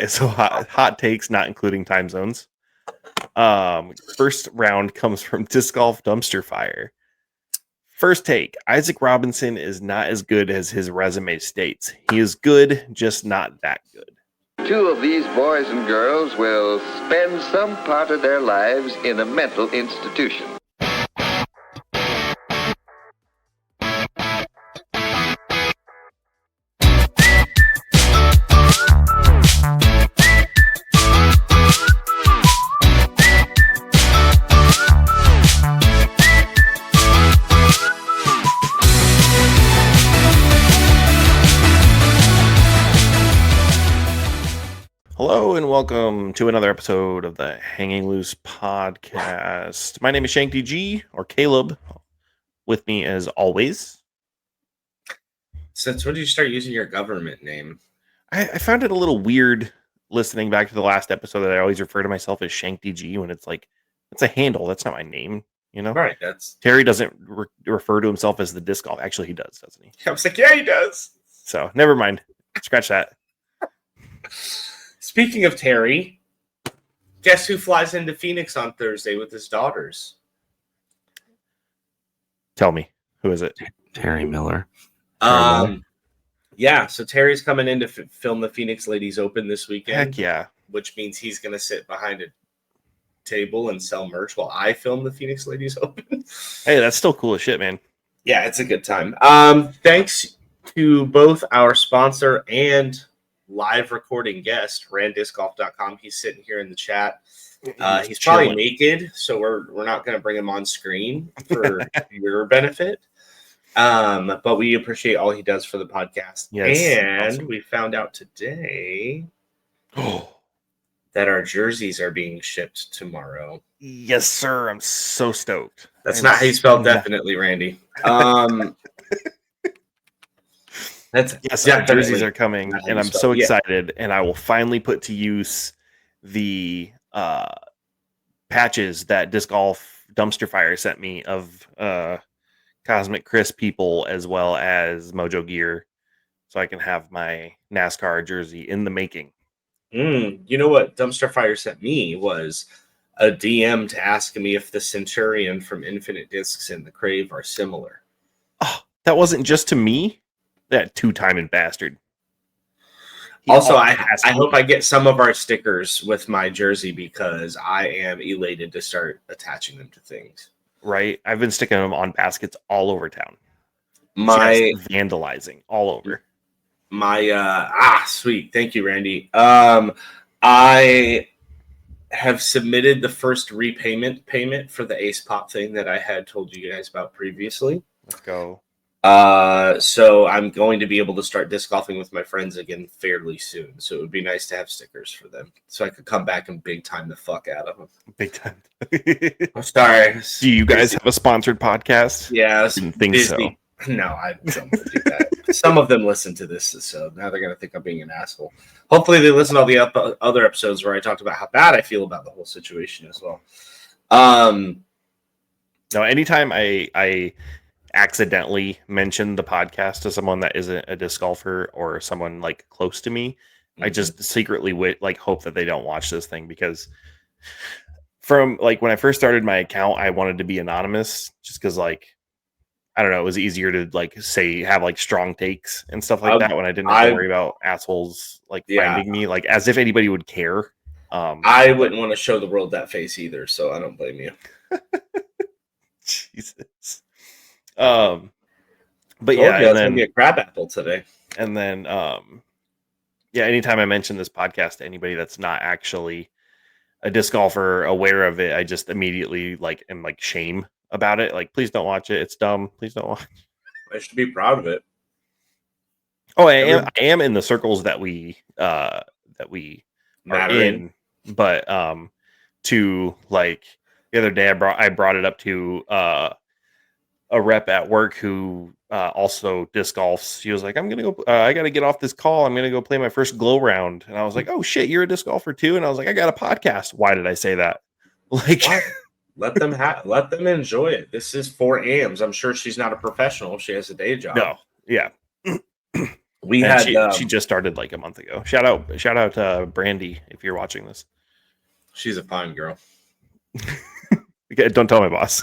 So hot takes, not including time zones. First round comes from Disc Golf Dumpster Fire. First take, Isaac Robinson is not as good as his resume states. He is good, just not that good. Two of these boys and girls will spend some part of their lives in a mental institution. Hello and welcome to another episode of the Hanging Loose podcast. My name is shankeddg, or Caleb. With me as always. Since when did you start using your government name? I found it a little weird listening back to the last episode that I always refer to myself as shankeddg when it's like, it's a handle. That's not my name, you know? Right. That's Terry doesn't refer to himself as the disc golf. Actually, he does, doesn't he? I was like, yeah, he does. So never mind. Scratch that. Speaking of Terry, guess who flies into Phoenix on Thursday with his daughters? Tell me, who is it? Terry Miller. Yeah, so Terry's coming in to film the Phoenix Ladies Open this weekend. Heck yeah. Which means he's going to sit behind a table and sell merch while I film the Phoenix Ladies Open. Hey, that's still cool as shit, man. Yeah, it's a good time. Thanks to both our sponsor and live recording guest, randiscgolf.com. He's sitting here in the chat. He's probably naked, so we're not going to bring him on screen for your benefit. But we appreciate all he does for the podcast. Yes, and awesome. We found out today that our jerseys are being shipped tomorrow. Yes, sir. I'm so stoked. That's not how you spell definitely, Randy. That's yes, our jerseys are coming, and I'm so excited. And I will finally put to use the patches that Disc Golf Dumpster Fire sent me of Cosmic Chris people as well as Mojo Gear, so I can have my NASCAR jersey in the making. You know what Dumpster Fire sent me was a DM to ask me if the Centurion from Infinite Discs and the Crave are similar. Oh, that wasn't just to me. That two-timing bastard. Also, I hope I get some of our stickers with my jersey because I am elated to start attaching them to things. Right? I've been sticking them on baskets all over town. Just vandalizing all over. Sweet. Thank you, Randy. I have submitted the first payment for the Ace Pop thing that I had told you guys about previously. Let's go. So I'm going to be able to start disc golfing with my friends again fairly soon. So it would be nice to have stickers for them so I could come back and big time the fuck out of them. Big time. I'm sorry. Do you guys have a sponsored podcast? Yeah. I didn't think so. No, I don't do that. Some of them listen to this, so now they're going to think I'm being an asshole. Hopefully they listen to all the other episodes where I talked about how bad I feel about the whole situation as well. No, anytime I accidentally mention the podcast to someone that isn't a disc golfer or someone like close to me, I just secretly hope that they don't watch this thing, because from like when I first started my account, I wanted to be anonymous just because I don't know, it was easier to have strong takes and stuff like that when I didn't have to worry about assholes finding me, as if anybody would care. I wouldn't want to show the world that face either, so I don't blame you. Jesus. But yeah, it's gonna be a crab apple today. And then anytime I mention this podcast to anybody that's not actually a disc golfer aware of it, I just immediately am shame about it. Please don't watch it. It's dumb. Please don't watch. I should be proud of it. Oh, I am in the circles that we are in, but to the other day I brought it up to a rep at work who also disc golfs. She was like, I'm gonna go, I gotta get off this call, I'm gonna go play my first glow round. And I was like, oh shit, you're a disc golfer too? And I was like, I got a podcast. Why did I say that? Let them enjoy it. This is for AMs. I'm sure she's not a professional. She has a day job. No, yeah. We And had she just started like a month ago. Shout out Brandy if you're watching this. she's a fine girl. Okay, don't tell my boss.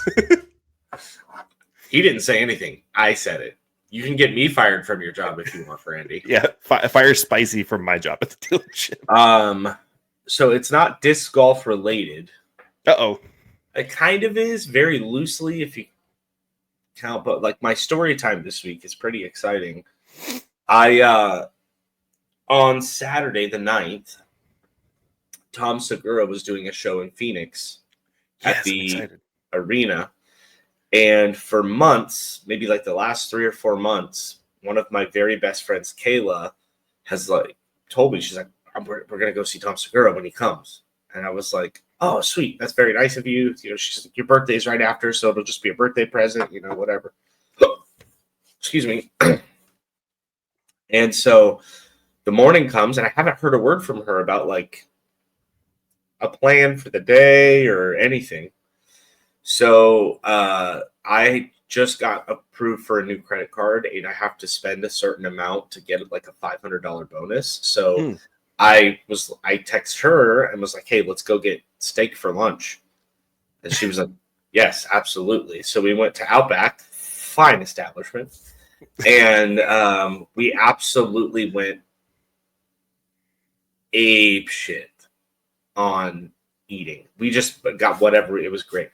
He didn't say anything. I said it. You can get me fired from your job if you want, Brandy. Yeah, fire Spiicii from my job at the dealership. So it's not disc golf related. Uh-oh. It kind of is, very loosely if you count, but like my story time this week is pretty exciting. On Saturday the 9th, Tom Segura was doing a show in Phoenix at the arena. And for months, maybe like the last 3 or 4 months, one of my very best friends, Kayla, has like told me, she's like, we're going to go see Tom Segura when he comes. And I was like, oh, sweet. That's very nice of you. You know, she's like, your birthday's right after, so it'll just be a birthday present, you know, whatever. Excuse me. And so the morning comes, and I haven't heard a word from her about like a plan for the day or anything. So I just got approved for a new credit card, and I have to spend a certain amount to get like a $500 bonus. So I text her and was like, hey, let's go get steak for lunch. And she was like, yes, absolutely. So we went to Outback, fine establishment. And we absolutely went ape shit on eating. We just got whatever. It was great.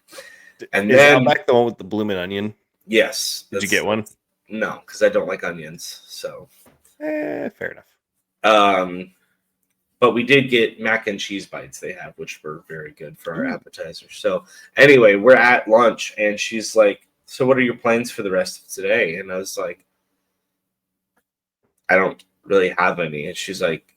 And is then Outback the one with the bloomin' onion? Yes. Did you get one? No, because I don't like onions. So fair enough. But we did get mac and cheese bites they have, which were very good for our appetizer. So anyway, we're at lunch, and she's like, so what are your plans for the rest of today? And I was like, I don't really have any. And she's like,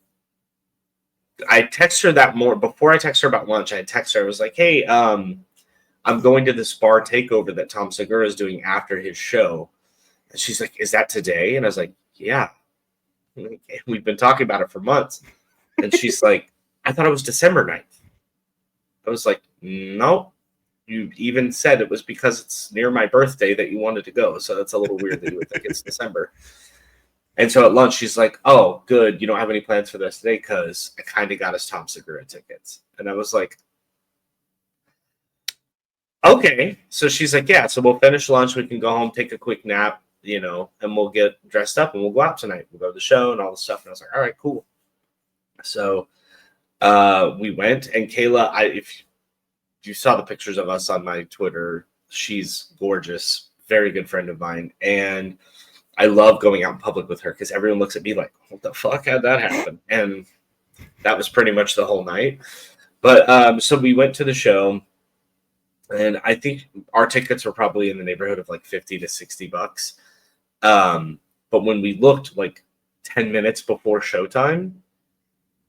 I text her before I text her about lunch, I text her, I was like, hey, I'm going to this bar takeover that Tom Segura is doing after his show. And she's like, is that today? And I was like, yeah. We've been talking about it for months. And she's like, I thought it was December 9th. I was like, nope. You even said it was because it's near my birthday that you wanted to go. So that's a little weird that you would think it's December. And so at lunch, she's like, oh, good. You don't have any plans for the rest of the day because I kind of got us Tom Segura tickets. And I was like, okay. So she's like, yeah, so we'll finish lunch. We can go home, take a quick nap, you know, and we'll get dressed up and we'll go out tonight. We'll go to the show and all the stuff. And I was like, all right, cool. So we went, and Kayla, if you saw the pictures of us on my Twitter, she's gorgeous, very good friend of mine. And I love going out in public with her because everyone looks at me like, what the fuck? How'd that happen? And that was pretty much the whole night. But so we went to the show, and I think our tickets were probably in the neighborhood of like $50 to $60. But when we looked like 10 minutes before showtime,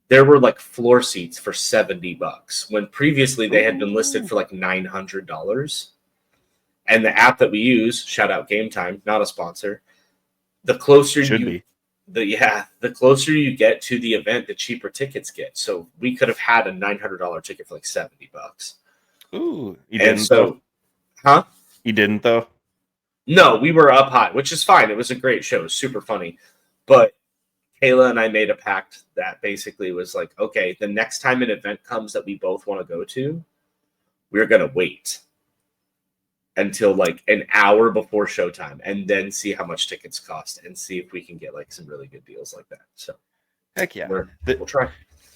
there were like floor seats for $70 when previously they had been listed for like $900. And the app that we use, shout out Game Time, not a sponsor. The closer the closer you get to the event, the cheaper tickets get. So we could have had a $900 ticket for like $70. Ooh, you didn't though? Huh? You didn't though? No, we were up high, which is fine. It was a great show. It was super funny. But Kayla and I made a pact that basically was like, okay, the next time an event comes that we both want to go to, we're going to wait until like an hour before showtime and then see how much tickets cost and see if we can get like some really good deals like that. So heck yeah. We'll try.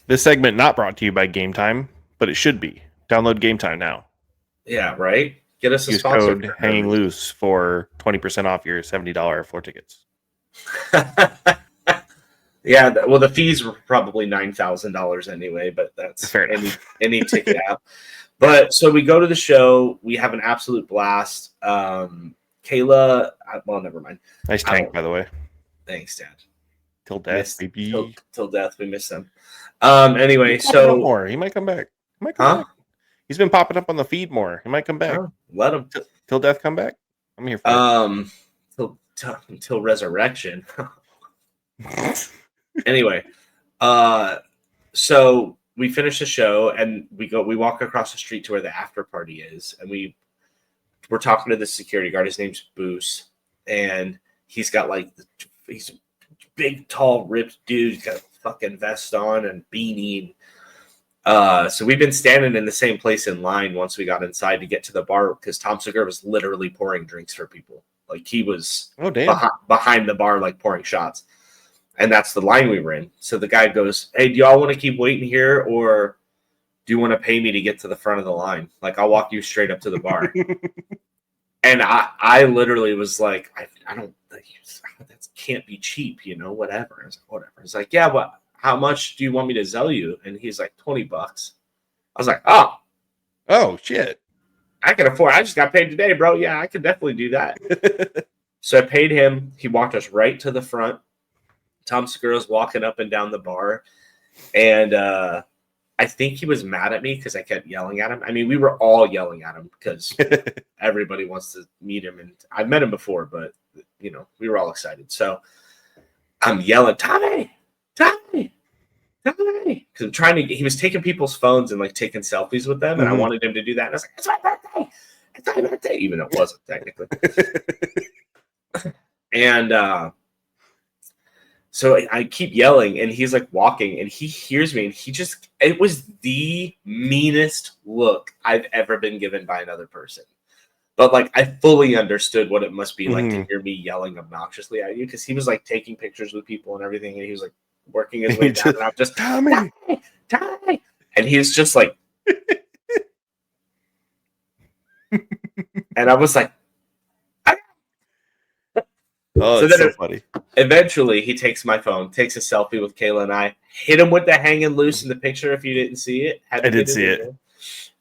This segment not brought to you by Game Time, but it should be. Download Game Time now. Yeah, right? Get us a Use sponsor. Code Hanging Loose for 20% off your $70 floor tickets. Yeah, well, the fees were probably $9,000 anyway, but that's fair any ticket app. But so we go to the show. We have an absolute blast. Kayla, well, never mind. Nice tank, by the way. Thanks, Dad. Till death, baby. Till death, we miss them. Anyway, so more. He might come back. Back. He's been popping up on the feed more. He might come back. Let him. Till death, come back. I'm here for it. Until resurrection. Anyway, so we finish the show and we walk across the street to where the after party is, and we're talking to the security guard. His name's Boos, and he's got like he's big, tall, ripped dude. He's got a fucking vest on and beanie. So we've been standing in the same place in line once we got inside to get to the bar because Tom Segura was literally pouring drinks for people. Like he was behind the bar, like pouring shots. And that's the line we were in. So the guy goes, "Hey, do y'all want to keep waiting here or do you want to pay me to get to the front of the line? Like I'll walk you straight up to the bar." And I literally was like, I don't think that can't be cheap, you know, whatever. I was like, whatever. It's like, yeah, but how much do you want me to sell you? And he's like, $20. I was like, oh shit. I can afford. I just got paid today, bro. Yeah, I could definitely do that. So I paid him. He walked us right to the front. Tom Segura's walking up and down the bar. And I think he was mad at me because I kept yelling at him. I mean, we were all yelling at him because everybody wants to meet him. And I've met him before, but, you know, we were all excited. So I'm yelling, Tommy. Because I'm trying to, he was taking people's phones and like taking selfies with them. And I wanted him to do that. And I was like, it's my birthday. It's my birthday. Even though it wasn't technically. And so I keep yelling and he's like walking and he hears me and it was the meanest look I've ever been given by another person. But like I fully understood what it must be like to hear me yelling obnoxiously at you because he was like taking pictures with people and everything and he was like working his way down and I'm just Tommy. And he's just like and I was like oh, so that's so funny. Eventually he takes my phone, takes a selfie with Kayla and I, hit him with the hanging loose in the picture if you didn't see it. I did see it.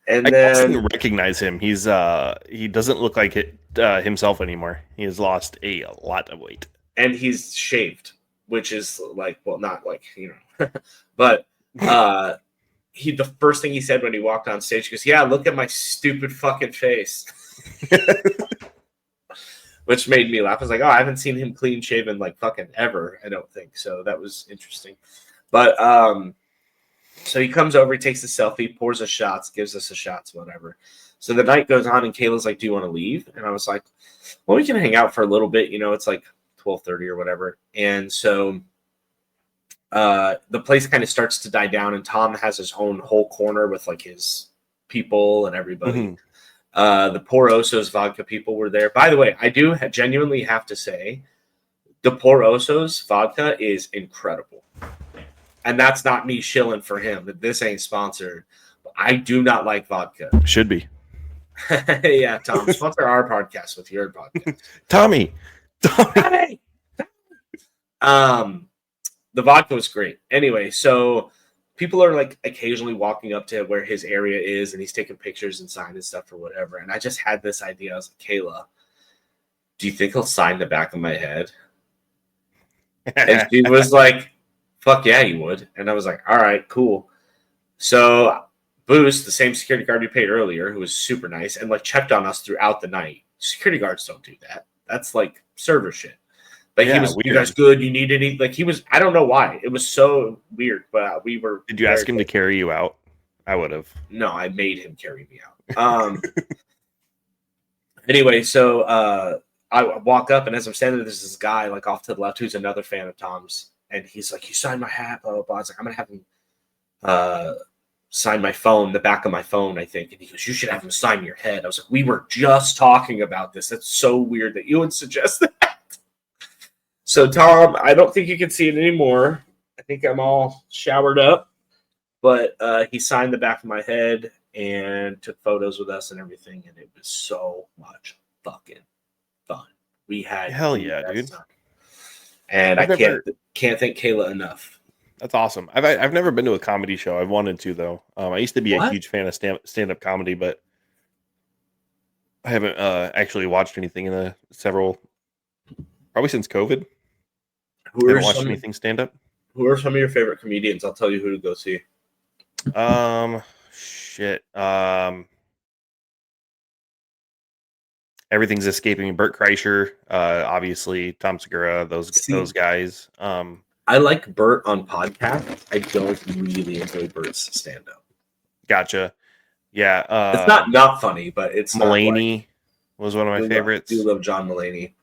And I then didn't recognize him. He's he doesn't look like it himself anymore. He has lost a lot of weight. And he's shaved, which is like, well, not like, you know, but the first thing he said when he walked on stage goes, "Yeah, look at my stupid fucking face." Which made me laugh. I was like, oh, I haven't seen him clean shaven like fucking ever, I don't think. So that was interesting. But so he comes over, he takes a selfie, pours us shots, gives us a shots, whatever. So the night goes on and Kayla's like, "Do you want to leave?" And I was like, well, we can hang out for a little bit, you know, it's like 12:30 or whatever. And so the place kind of starts to die down and Tom has his own whole corner with like his people and everybody. The Poor Osos vodka people were there. By the way, I do genuinely have to say the Poor Osos vodka is incredible. And that's not me shilling for him. This ain't sponsored. I do not like vodka. Should be. Yeah, Tom, sponsor our podcast with your podcast. Tommy. The vodka was great. Anyway, so people are like occasionally walking up to where his area is and he's taking pictures and signing stuff or whatever. And I just had this idea. I was like, Kayla, do you think he'll sign the back of my head? And she was like, fuck yeah, he would. And I was like, all right, cool. So Boost, the same security guard we paid earlier, who was super nice and like checked on us throughout the night. Security guards don't do that. That's like server shit. Like he was, weird. You guys good? You need any? Like he was, I don't know why. It was so weird, but we were. Did you ask him to carry you out? I would have. No, I made him carry me out. Anyway, so I walk up, and as I'm standing there, there's this guy like off to the left who's another fan of Tom's, and he's like, "You signed my hat, blah blah blah." I was like, "I'm gonna have him sign my phone, the back of my phone, I think." And he goes, "You should have him sign your head." I was like, "We were just talking about this. That's so weird that you would suggest that." So, Tom, I don't think you can see it anymore. I think I'm all showered up. But he signed the back of my head and took photos with us and everything. And it was so much fucking fun. We had hell yeah, dude. Time. And I can't thank Kayla enough. That's awesome. I've never been to a comedy show. I've wanted to, though. I used to be a huge fan of stand-up comedy, but I haven't actually watched anything in probably since COVID. I haven't watched anything stand-up. Who are some of your favorite comedians? I'll tell you who to go see. Shit. Everything's escaping me. Bert Kreischer, obviously, Tom Segura, those guys. I like Bert on podcast. I don't really enjoy Bert's stand-up. Gotcha. Yeah. It's not funny, but it's Mulaney was one of my favorites. I do love John Mulaney.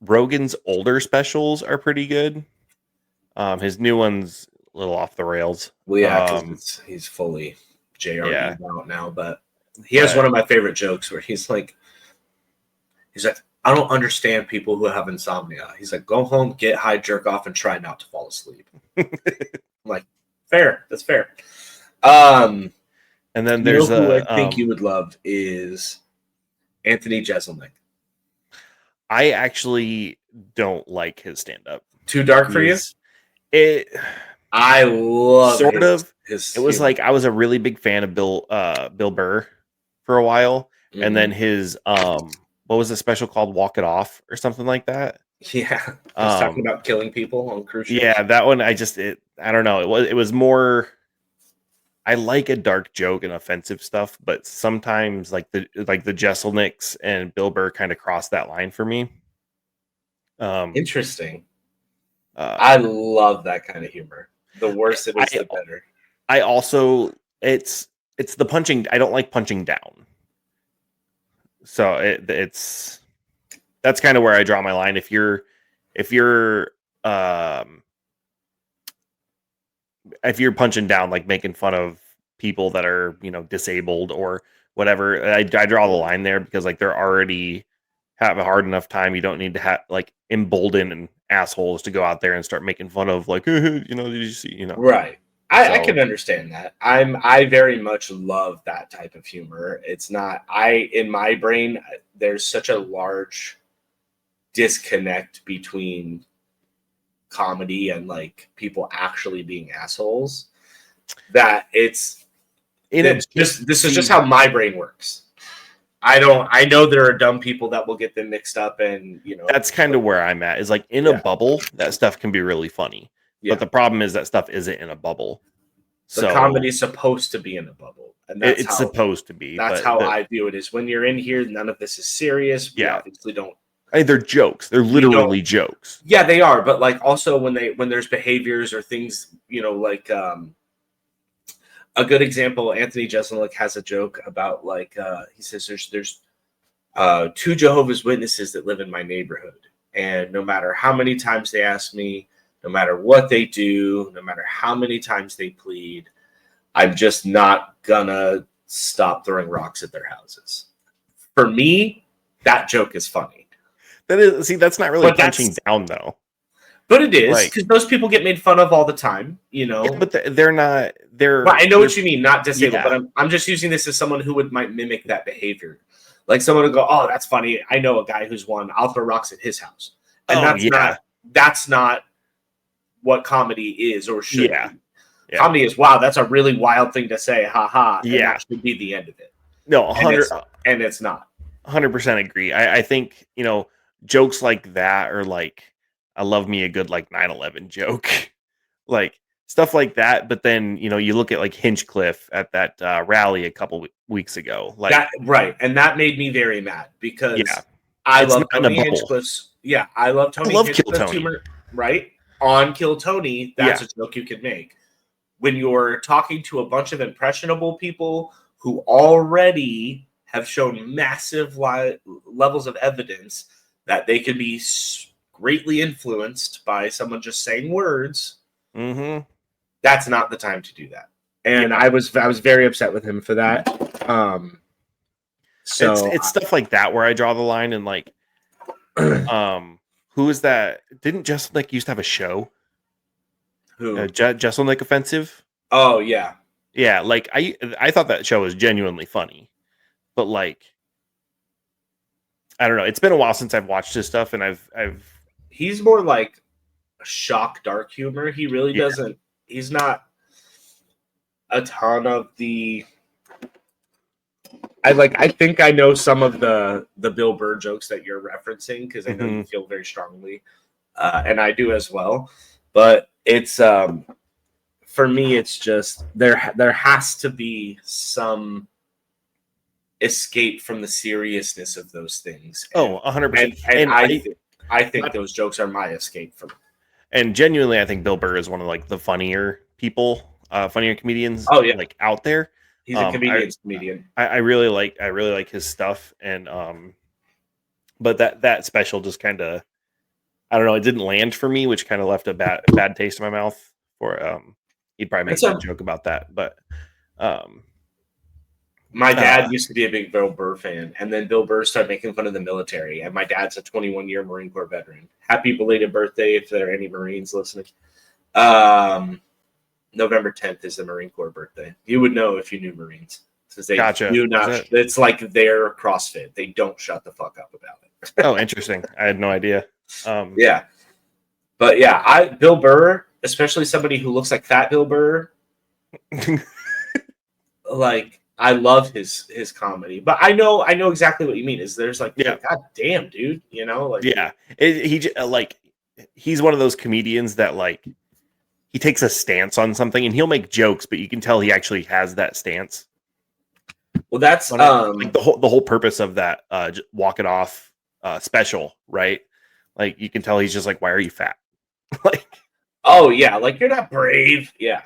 Rogan's older specials are pretty good. His new one's a little off the rails. Well, yeah, because he's fully JRE out now. But he has one of my favorite jokes where he's like, I don't understand people who have insomnia. He's like, go home, get high, jerk off, and try not to fall asleep. I'm like, fair. That's fair. And then there's who I think you would love is Anthony Jeselnik. I actually don't like his stand-up. Too dark for you? I love his it was like I was a really big fan of Bill Burr for a while, and then his what was the special called, Walk It Off or something like that? Yeah, he was talking about killing people on cruise ships. Yeah, that one I don't know. It was more. I like a dark joke and offensive stuff, but sometimes like the Jeselniks and Bill Burr kind of cross that line for me. Interesting. I love that kind of humor. The worse it is, the better. I also it's the punching. I don't like punching down. So it's that's kind of where I draw my line. If you're punching down, like making fun of people that are, disabled or whatever, I draw the line there, because like they're already have a hard enough time. You don't need to have like embolden and assholes to go out there and start making fun of like, did you see, Right. I can understand that. I very much love that type of humor. It's not, in my brain, there's such a large disconnect between comedy and like people actually being assholes that this is just how my brain works. I know there are dumb people that will get them mixed up, and that's kind of where I'm at, is like in a bubble, that stuff can be really funny. Yeah. But the problem is that stuff isn't in a bubble. The comedy's supposed to be in a bubble, and it's supposed to be. That's how I view it. Is when you're in here, none of this is serious. We obviously don't. They're jokes. They're literally jokes. Yeah, they are. But like also when there's behaviors or things, like a good example, Anthony Jeselnik has a joke about like he says there's 2 Jehovah's Witnesses that live in my neighborhood, and no matter how many times they ask me, no matter what they do, no matter how many times they plead, I'm just not gonna stop throwing rocks at their houses. For me, that joke is funny. That's not really punching down though. But it is, because those people get made fun of all the time, Yeah, but they're not. Well, I know what you mean, not disabled, but I'm just using this as someone who might mimic that behavior. Like someone would go, "Oh, that's funny. I know a guy who's won. I'll throw rocks at his house," and that's not what comedy is or should be. Comedy is, wow, that's a really wild thing to say, haha. And that should be the end of it. No, and it's not. 100% agree. I think jokes like that, or like, I love me a good like 9/11 joke, like stuff like that. But then you look at like Hinchcliffe at that rally a couple weeks ago, like that, right? And that made me very mad, because I love Tony Hinchcliffe's. Yeah, I love Tony Hinchcliffe's humor. Right on Kill Tony, that's a joke you could make when you're talking to a bunch of impressionable people who already have shown massive levels of evidence that they could be greatly influenced by someone just saying words. Mm-hmm. That's not the time to do that. And I was very upset with him for that. So it's stuff like that where I draw the line, and like, who is that? Didn't Jeselnik used to have a show? Who? Jeselnik Offensive? Oh yeah. Yeah, like I thought that show was genuinely funny. But like, I don't know. It's been a while since I've watched his stuff, and I've he's more like shock dark humor. He really doesn't. He's not a ton of the. I think I know some of the Bill Burr jokes that you're referencing, because I know you feel very strongly, and I do as well. But it's for me, it's just there has to be some escape from the seriousness of those things. 100%. And I think those jokes are my escape from it. And genuinely, I think Bill Burr is one of like the funnier people, funnier comedians. Like out there. He's a comedian. I really like his stuff, and but that special just kind of I don't know. It didn't land for me, which kind of left a bad taste in my mouth. For he'd probably make a joke about that, but my dad used to be a big Bill Burr fan, and then Bill Burr started making fun of the military. And my dad's a 21-year Marine Corps veteran. Happy belated birthday if there are any Marines listening. November 10th is the Marine Corps birthday. You would know if you knew Marines. Because they do not. It's like their CrossFit. They don't shut the fuck up about it. Oh, interesting. I had no idea. Yeah. But yeah, Bill Burr, especially somebody who looks like Fat Bill Burr, like I love his comedy. But I know exactly what you mean. Is there's like, God damn, dude, you know, like he's one of those comedians that like he takes a stance on something and he'll make jokes, but you can tell he actually has that stance. Well, that's like the whole purpose of that Walk It Off special, right? Like you can tell he's just like, why are you fat? Like, oh yeah, like you're not brave. Yeah.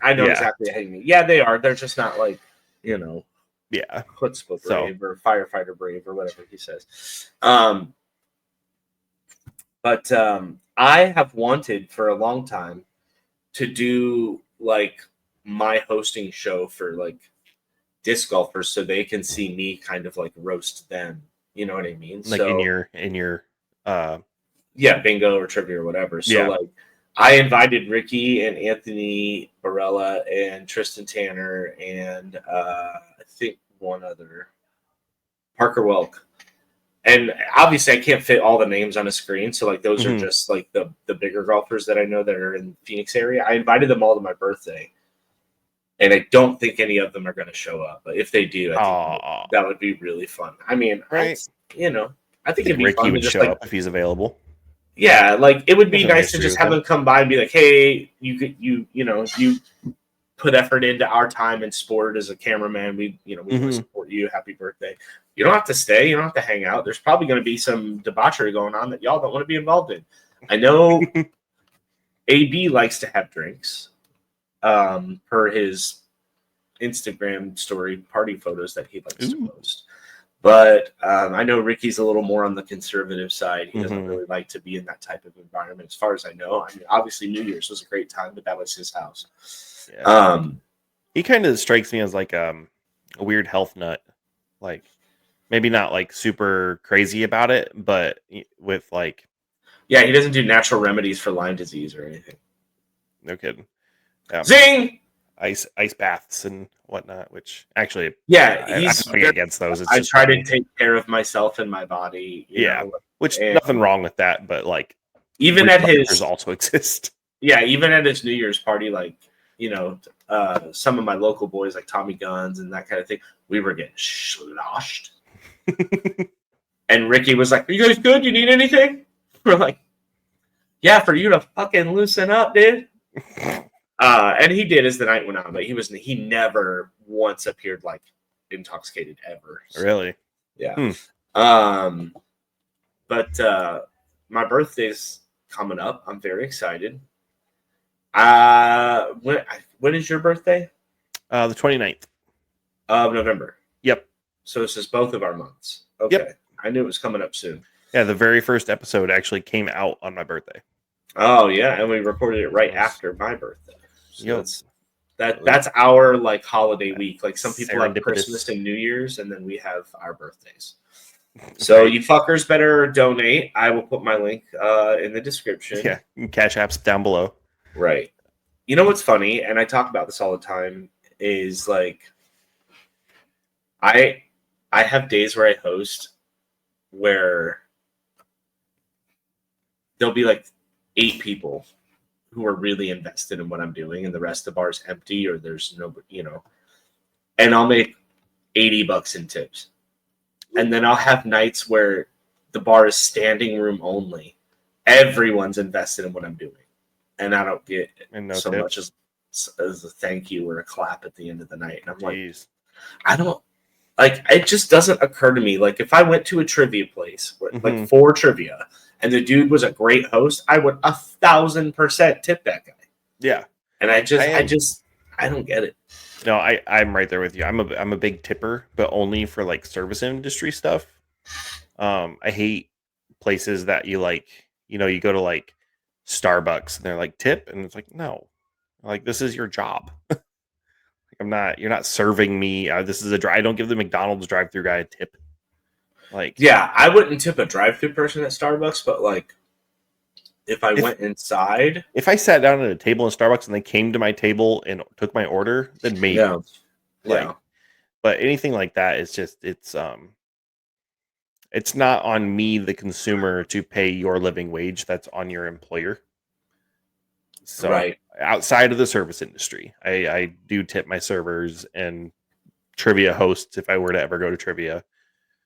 I know exactly how you mean. Yeah, they are. They're just not like, you know, chutzpah brave or firefighter brave or whatever he says. But I have wanted for a long time to do like my hosting show for like disc golfers so they can see me kind of like roast them. You know what I mean? Like in your bingo or trivia or whatever. So like I invited Ricky and Anthony Barella and Tristan Tanner and I think one other, Parker Welk. And obviously I can't fit all the names on a screen. So like those are just like the bigger golfers that I know that are in the Phoenix area. I invited them all to my birthday. And I don't think any of them are going to show up. But if they do, I think that would be really fun. I mean, I think it'd be Ricky fun would to show up if he's available. Yeah, like it would be nice to just have them come by and be like, "Hey, you put effort into our time and sport as a cameraman. We want to support you. Happy birthday." You don't have to stay. You don't have to hang out. There's probably going to be some debauchery going on that y'all don't want to be involved in. I know AB likes to have drinks per his Instagram story party photos that he likes to post. But I know Ricky's a little more on the conservative side. He doesn't really like to be in that type of environment, as far as I know. I mean, obviously, New Year's was a great time, but that was his house. Yeah. He kind of strikes me as like a weird health nut. Like, maybe not like super crazy about it, but with like... Yeah, he doesn't do natural remedies for Lyme disease or anything. No kidding. Zing! Ice baths and whatnot, which actually, he's I'm against those. I try to take care of myself and my body. You know, which nothing wrong with that, but like even at his also exist. Yeah, even at his New Year's party, like some of my local boys like Tommy Guns and that kind of thing, we were getting sloshed. And Ricky was like, "Are you guys good? You need anything?" We're like, "Yeah, for you to fucking loosen up, dude." And he did as the night went on, but he never once appeared like intoxicated ever. So, really? Yeah. But my birthday's coming up. I'm very excited. When is your birthday? The 29th of November. Yep. So this is both of our months. Okay. Yep. I knew it was coming up soon. Yeah, the very first episode actually came out on my birthday. Oh yeah, and we recorded it right after my birthday. So that's our like holiday week. Like some people have Christmas and New Year's, and then we have our birthdays. So you fuckers better donate. I will put my link in the description. Yeah, Cash App's down below. Right. You know what's funny, and I talk about this all the time, is like I have days where I host where there'll be like 8 people who are really invested in what I'm doing, and the rest of the bar's empty or there's nobody, and I'll make $80 in tips. And then I'll have nights where the bar is standing room only. Everyone's invested in what I'm doing. And I don't get so much as a thank you or a clap at the end of the night. And I'm like, I don't like, it just doesn't occur to me. Like if I went to a trivia place like for trivia, and the dude was a great host, I would 1,000% tip that guy. Yeah. And I don't get it. No, I'm right there with you. I'm a big tipper, but only for like service industry stuff. I hate places that you you know, you go to like Starbucks and they're like tip, and it's like, no, like this is your job. You're not serving me. This is I don't give the McDonald's drive-through guy a tip. Like, yeah, I wouldn't tip a drive-through person at Starbucks, but like if I went inside, if I sat down at a table in Starbucks and they came to my table and took my order, then maybe. yeah, Like, but anything like that is just it's not on me, the consumer, to pay your living wage. That's on your employer. So right. outside of the service industry, I do tip my servers and trivia hosts if I were to ever go to trivia.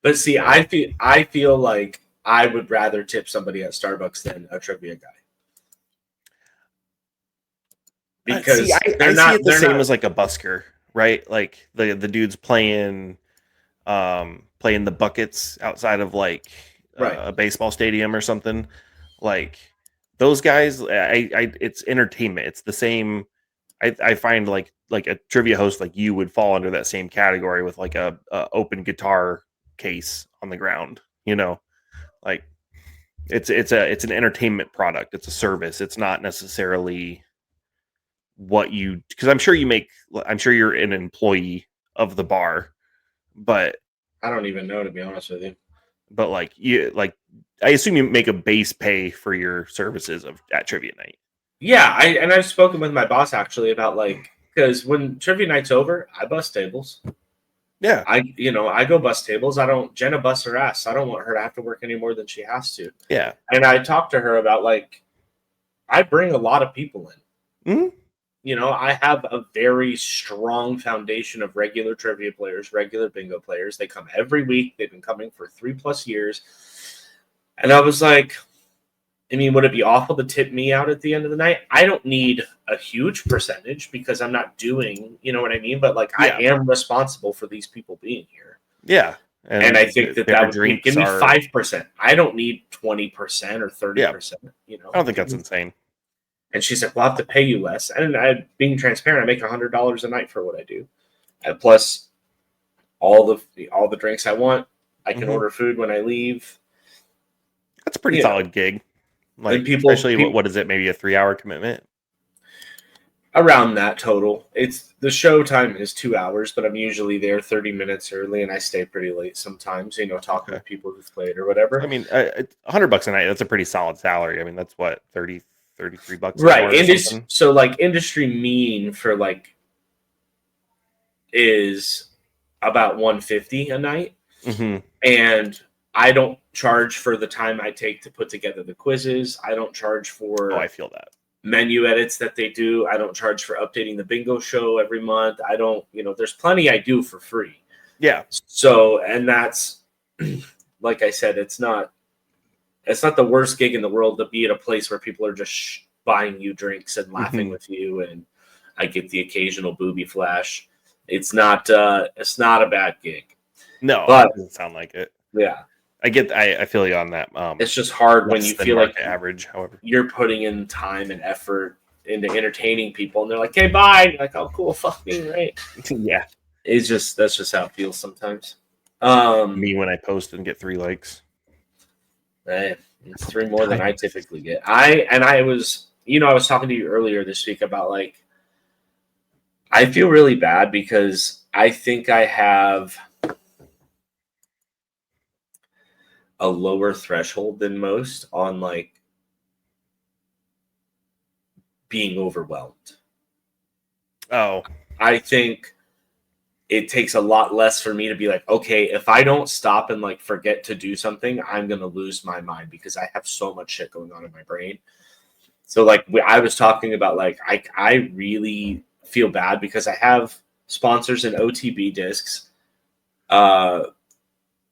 But see, I feel like I would rather tip somebody at Starbucks than a trivia guy. Because I see it the same as like a busker, right? Like the dude's playing the buckets outside of like a baseball stadium or something. Like those guys, it's entertainment. It's the same. I find like a trivia host like you would fall under that same category with like a open guitar case on the ground. You know, like it's an entertainment product. It's a service. It's not necessarily what you, because I'm sure you're an employee of the bar, but I don't even know, to be honest with you. But I assume you make a base pay for your services at trivia night. Yeah, I've spoken with my boss actually about like, because when trivia night's over, I bust tables. Yeah, I go bust tables. Jenna busts her ass. I don't want her to have to work any more than she has to. Yeah, and I talked to her about like, I bring a lot of people in. Mm-hmm. I have a very strong foundation of regular trivia players, regular bingo players. They come every week. They've been coming for 3+ years. And I was like, I mean, would it be awful to tip me out at the end of the night? I don't need a huge percentage because I'm not doing, you know what I mean? But like, I am responsible for these people being here. Yeah. And I think that would give me 5%. I don't need 20% or 30%. I don't think that's insane. And she's like, "We'll have to pay you less." And being transparent, I make $100 a night for what I do, plus all the drinks I want. I can order food when I leave. That's a pretty solid gig. Like, especially what is it? Maybe a 3-hour commitment. Around that total. It's the show time is 2 hours, but I'm usually there 30 minutes early, and I stay pretty late sometimes. Talking with people who've played or whatever. I mean, $100 a night. That's a pretty solid salary. I mean, that's what $33 right. So like industry mean for like is about $150 a night. Mm-hmm. And I don't charge for the time I take to put together the quizzes. I don't charge for I feel that menu edits that they do. I don't charge for updating the bingo show every month. I don't, there's plenty I do for free. Yeah. So, and that's like I said, it's not the worst gig in the world to be at a place where people are just buying you drinks and laughing with you, and I get the occasional booby flash. It's not a bad gig. No, but it doesn't sound like it. Yeah. I feel you on that. It's just hard when you feel like average, however, you're putting in time and effort into entertaining people, and they're like, "Hey, bye." You're like, "Oh, cool, fuck me, right?" Yeah. That's just how it feels sometimes. Me when I post and get 3 likes. Right. It's 3 more than I typically get. I was talking to you earlier this week about like, I feel really bad because I think I have a lower threshold than most on like being overwhelmed. Oh, I think it takes a lot less for me to be like, okay, if I don't stop and like forget to do something, I'm going to lose my mind because I have so much shit going on in my brain. So like I was talking about, like, I really feel bad because I have sponsors in OTB discs.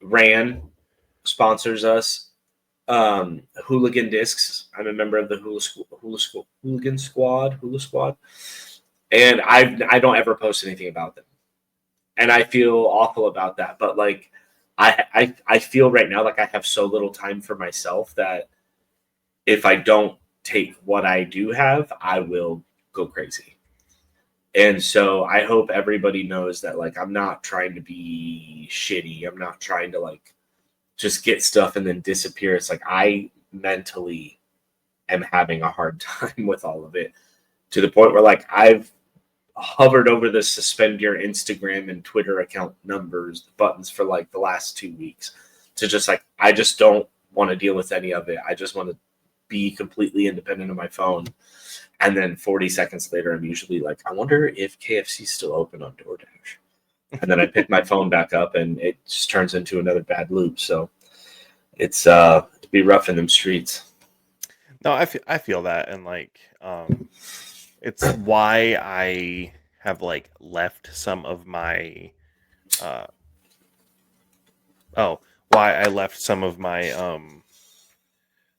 Ran sponsors us. Hooligan Discs. I'm a member of the Hooligan Squad. And I don't ever post anything about them. And I feel awful about that. But like I feel right now like I have so little time for myself that if I don't take what I do have, I will go crazy. And so I hope everybody knows that like I'm not trying to be shitty. I'm not trying to like just get stuff and then disappear. It's like I mentally am having a hard time with all of it, to the point where like I've hovered over the suspend your Instagram and Twitter account numbers buttons for like the last 2 weeks, to just like, I just don't want to deal with any of it. I just want to be completely independent of my phone. And then 40 seconds later, I'm usually like, I wonder if KFC's still open on DoorDash. And then I pick my phone back up and it just turns into another bad loop. So it's to be rough in them streets. No, I feel that, and like it's why I have like left some of my why I left some of my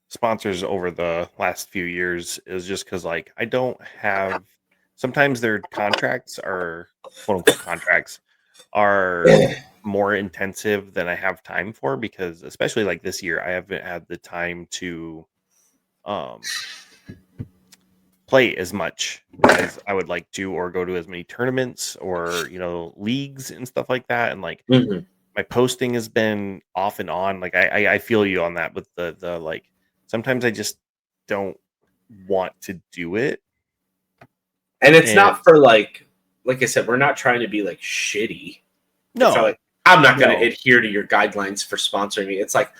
sponsors over the last few years is just because like I don't have, sometimes their contracts are, quote unquote contracts, are more intensive than I have time for, because especially like this year I haven't had the time to play as much as I would like to, or go to as many tournaments or, you know, leagues and stuff like that. And like my posting has been off and on. Like I feel you on that with the like, sometimes I just don't want to do it. And it's not for like I said, we're not trying to be like shitty. No, it's not like, I'm not going to adhere to your guidelines for sponsoring me. It's like,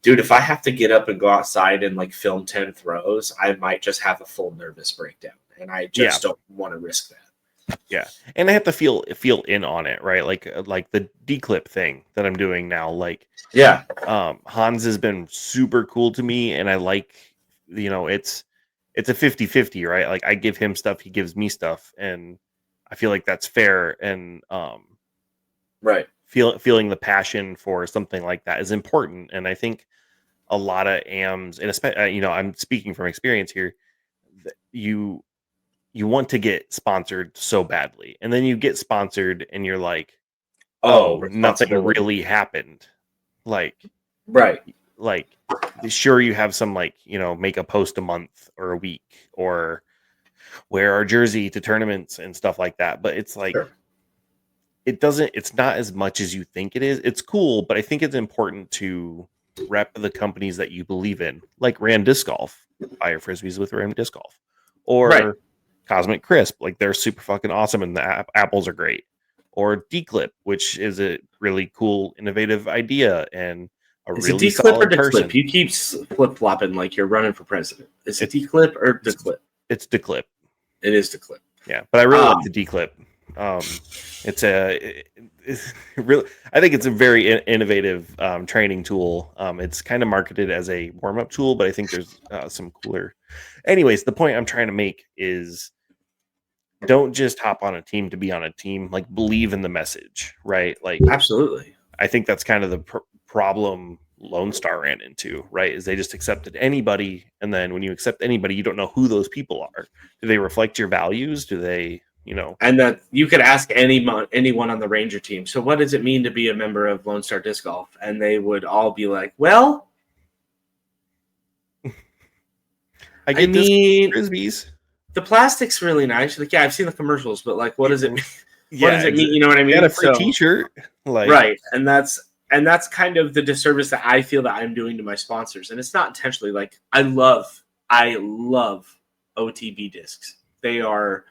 dude, if I have to get up and go outside and like film 10 throws, I might just have a full nervous breakdown. And I just don't want to risk that. Yeah. And I have to feel in on it, right? Like the declip thing that I'm doing now. Like, Hans has been super cool to me, and I like, you know, it's a 50-50, right? Like I give him stuff, he gives me stuff, and I feel like that's fair. And feeling the passion for something like that is important. And I think a lot of AMs, and especially, you know, I'm speaking from experience here, you want to get sponsored so badly, and then you get sponsored and you're like, oh, nothing really happened. Like, like sure, you have some, like, you know, make a post a month or a week, or wear our jersey to tournaments and stuff like that, but it's like, it's not as much as you think it is. It's cool, but I think it's important to rep the companies that you believe in, like Ram Disc Golf, buy your frisbees with Ram Disc Golf, or Cosmic Crisp, like they're super fucking awesome and the apples are great, or Declip, which is a really cool, innovative idea and a really solid person. You keep flip flopping like you're running for president. Is it Declip or Declip? It's Declip. It is Declip. Yeah, but I really like the Declip. It's really, I think it's a very innovative training tool. It's kind of marketed as a warm-up tool, but I think there's some cooler. Anyways, the point I'm trying to make is, don't just hop on a team to be on a team. Like, believe in the message, right? Like, absolutely. I think that's kind of the problem Lone Star ran into, right? Is they just accepted anybody, and then when you accept anybody, you don't know who those people are. Do they reflect your values? Do they, you know? And that you could ask anyone on the Ranger team, so what does it mean to be a member of Lone Star Disc Golf? And they would all be like, well, I mean, frisbees. The plastic's really nice. Like, yeah, I've seen the commercials, but like, what does it mean? What does it mean? You know what I mean? You got a free T-shirt, like, right? And that's kind of the disservice that I feel that I'm doing to my sponsors, and it's not intentionally. Like, I love OTB discs. They are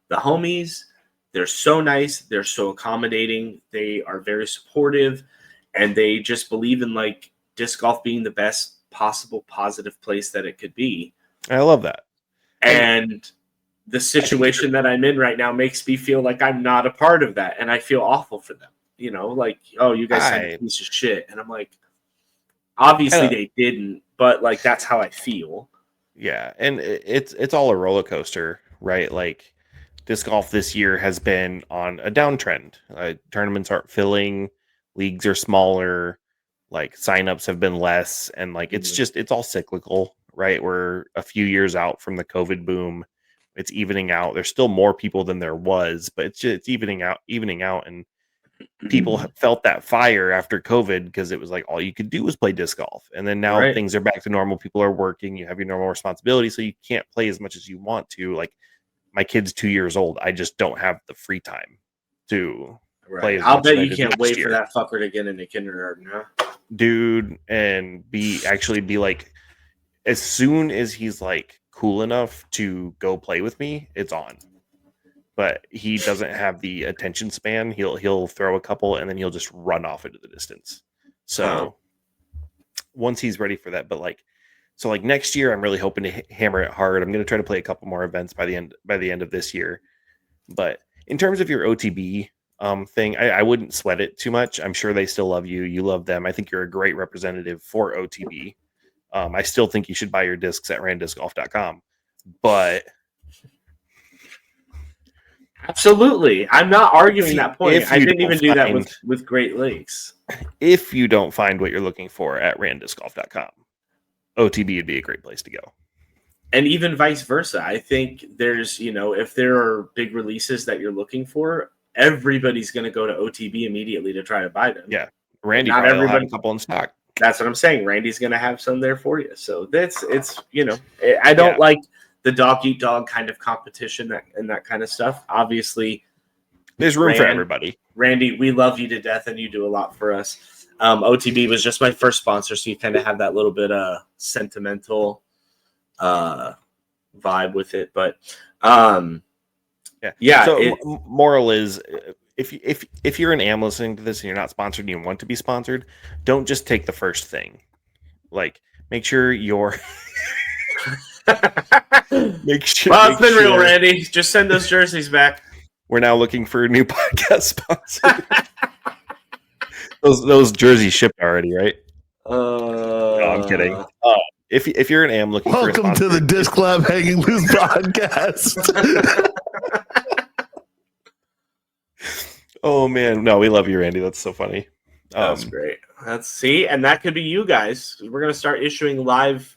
the homies. They're so nice. They're so accommodating. They are very supportive, and they just believe in like disc golf being the best possible positive place that it could be. I love that. And the situation that I'm in right now makes me feel like I'm not a part of that, and I feel awful for them. You know, like, oh, you guys said a piece of shit, and I'm like, obviously they didn't, but like, that's how I feel. Yeah, and it's all a roller coaster, right? Like, disc golf this year has been on a downtrend. Tournaments aren't filling, leagues are smaller, like signups have been less, and like it's all cyclical, right? We're a few years out from the COVID boom. It's evening out. There's still more people than there was, but it's evening out, and people felt that fire after COVID, because it was like all you could do was play disc golf. And then now things are back to normal. People are working. You have your normal responsibilities, so you can't play as much as you want to. Like, my kid's 2 years old. I just don't have the free time to play as much. I'll bet you can't wait for that fucker to get into kindergarten, huh? Dude, and be like, as soon as he's like cool enough to go play with me, it's on. But he doesn't have the attention span. He'll throw a couple and then he'll just run off into the distance. So once he's ready for that, but like next year, I'm really hoping to hammer it hard. I'm going to try to play a couple more events by the end of this year. But in terms of your OTB thing, I wouldn't sweat it too much. I'm sure they still love you. You love them. I think you're a great representative for OTB. I still think you should buy your discs at randiscgolf.com. But absolutely, I'm not arguing that point. I didn't even do that with Great Lakes. If you don't find what you're looking for at randiscgolf.com, OTB would be a great place to go. And even vice versa. I think there's, if there are big releases that you're looking for, everybody's going to go to OTB immediately to try to buy them. Yeah. Randy not probably will have a couple in stock. That's what I'm saying. Randy's going to have some there for you. So I don't like the dog eat dog kind of competition and that kind of stuff. Obviously, there's room for everybody. Randy, we love you to death and you do a lot for us. OTB was just my first sponsor, so you kind of have that little bit of sentimental vibe with it. But yeah. So moral is, if you're an AM listening to this and you're not sponsored and you want to be sponsored, don't just take the first thing. Like, make sure you're it's been real, Randy. Just send those jerseys back. We're now looking for a new podcast sponsor. Those jerseys shipped already, right? No, I'm kidding. If you're an AM looking for a sponsor, welcome to the Disc Lab Hanging Loose podcast. Oh man, no, we love you, Randy. That's so funny. That's great. And that could be you guys. We're gonna start issuing live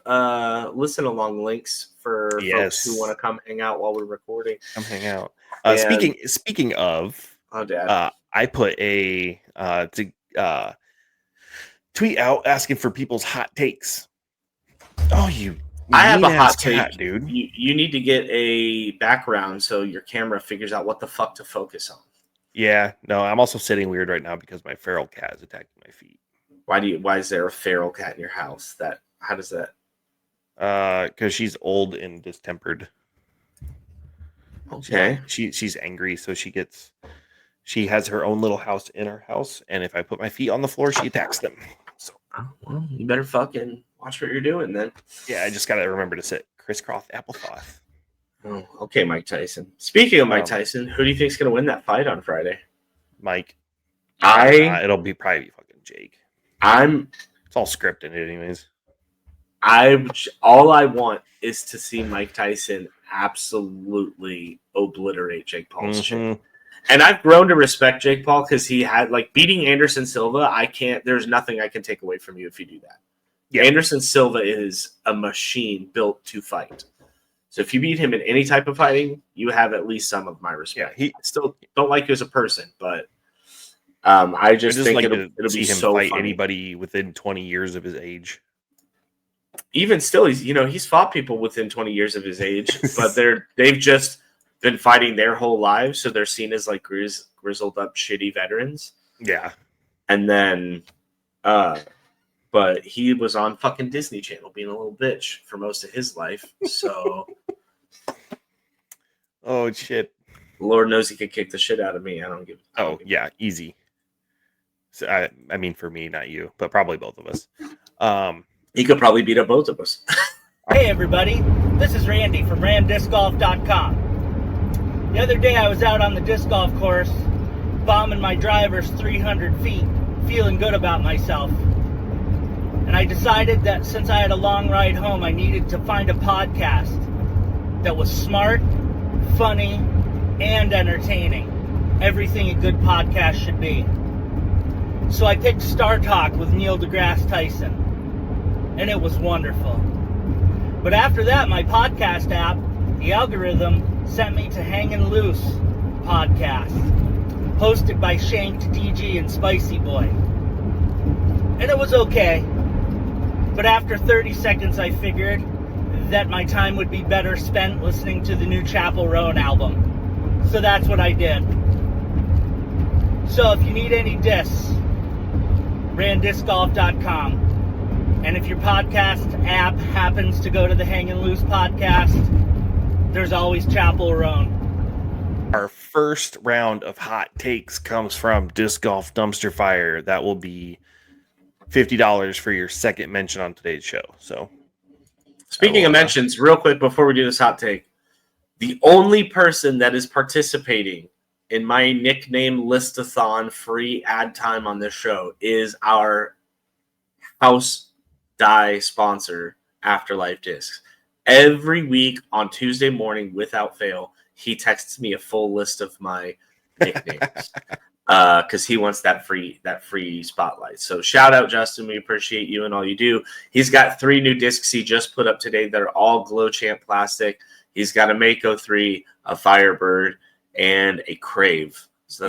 listen along links for folks who want to come hang out while we're recording. Come hang out. Speaking of, Dad, I put a tweet out asking for people's hot takes. Oh, I have a hot take, dude. You need to get a background so your camera figures out what the fuck to focus on. Yeah, no, I'm also sitting weird right now because my feral cat is attacking my feet. Why is there a feral cat in your house? How does that? Because she's old and distempered. Okay. She's angry, so she has her own little house in her house, and if I put my feet on the floor, she attacks them. So, well, you better fucking watch what you're doing then. Yeah, I just gotta remember to sit crisscross applesauce. Oh, okay, Mike Tyson. Speaking of Mike Tyson, who do you think's gonna win that fight on Friday? Mike. It'll probably be fucking Jake. It's all scripted anyways. All I want is to see Mike Tyson absolutely obliterate Jake Paul's shit. And I've grown to respect Jake Paul because he had beating Anderson Silva. There's nothing I can take away from you if you do that. Yeah. Anderson Silva is a machine built to fight. So if you beat him in any type of fighting, you have at least some of my respect. Yeah, I still don't like you as a person, but I just think it'll be him so fight funny. Anybody within 20 years of his age. Even still, he's fought people within 20 years of his age, but they've just been fighting their whole lives, so they're seen as grizzled up shitty veterans. Yeah. And then but he was on fucking Disney Channel being a little bitch for most of his life. So oh shit. Lord knows he could kick the shit out of me. Yeah, easy. So I mean for me, not you, but probably both of us. He could probably beat up both of us. Hey everybody, this is Randy from randiscgolf.com. The other day I was out on the disc golf course, bombing my drivers 300 feet, feeling good about myself. And I decided that since I had a long ride home, I needed to find a podcast that was smart, funny, and entertaining. Everything a good podcast should be. So I picked Star Talk with Neil deGrasse Tyson, and it was wonderful. But after that, my podcast app, the algorithm, sent me to Hangin' Loose podcast, hosted by shankeddg and Spiicii Boy. And it was okay. But after 30 seconds, I figured that my time would be better spent listening to the new Chapel Roan album. So that's what I did. So if you need any discs, randiscgolf.com. And if your podcast app happens to go to the Hangin' Loose podcast, there's always Chapel Roan. Our first round of hot takes comes from Disc Golf Dumpster Fire. That will be $50 for your second mention on today's show. So, speaking of mentions, real quick before we do this hot take, the only person that is participating in my nickname listathon free ad time on this show is our house dye sponsor, Afterlife Discs. Every week on Tuesday morning, without fail, he texts me a full list of my nicknames because he wants that free spotlight. So shout out, Justin. We appreciate you and all you do. He's got 3 new discs he just put up today that are all Glow Champ plastic. He's got a Mako 3, a Firebird, and a Crave. So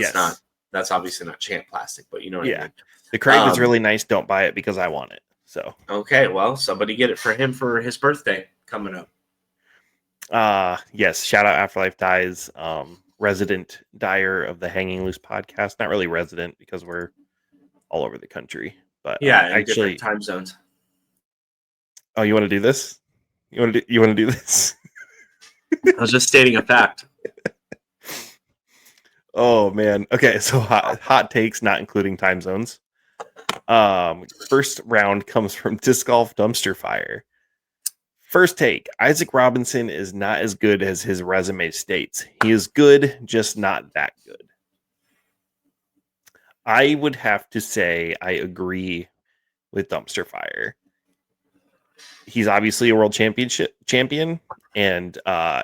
that's obviously not Champ plastic, but you know what I mean. The Crave is really nice. Don't buy it because I want it. So okay, well, somebody get it for him for his birthday coming up. Yes, shout out Afterlife Dyes, resident dyer of the Hanging Loose podcast. Not really resident because we're all over the country, but actually different time zones. Oh, you want to do this? You want to do this? I was just stating a fact. Oh man. Okay, so hot takes, not including time zones. First round comes from Disc Golf Dumpster Fire. First take, Isaac Robinson is not as good as his resume states. He is good, just not that good. I would have to say I agree with Dumpster Fire. He's obviously a world champion, and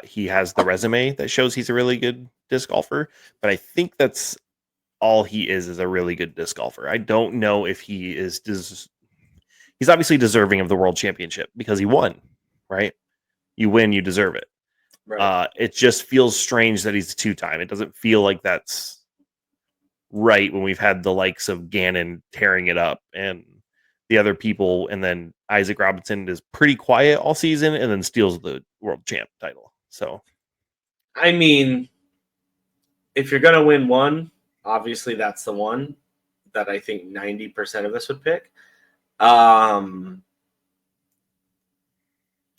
he has the resume that shows he's a really good disc golfer, but I think that's all he is a really good disc golfer. I don't know if he is he's obviously deserving of the world championship because he won, right? You win, you deserve it. Right. It just feels strange that he's a 2-time. It doesn't feel like that's right when we've had the likes of Gannon tearing it up and the other people, and then Isaac Robinson is pretty quiet all season and then steals the world champ title. So, I mean, if you're going to win one, obviously that's the one that I think 90% of us would pick. And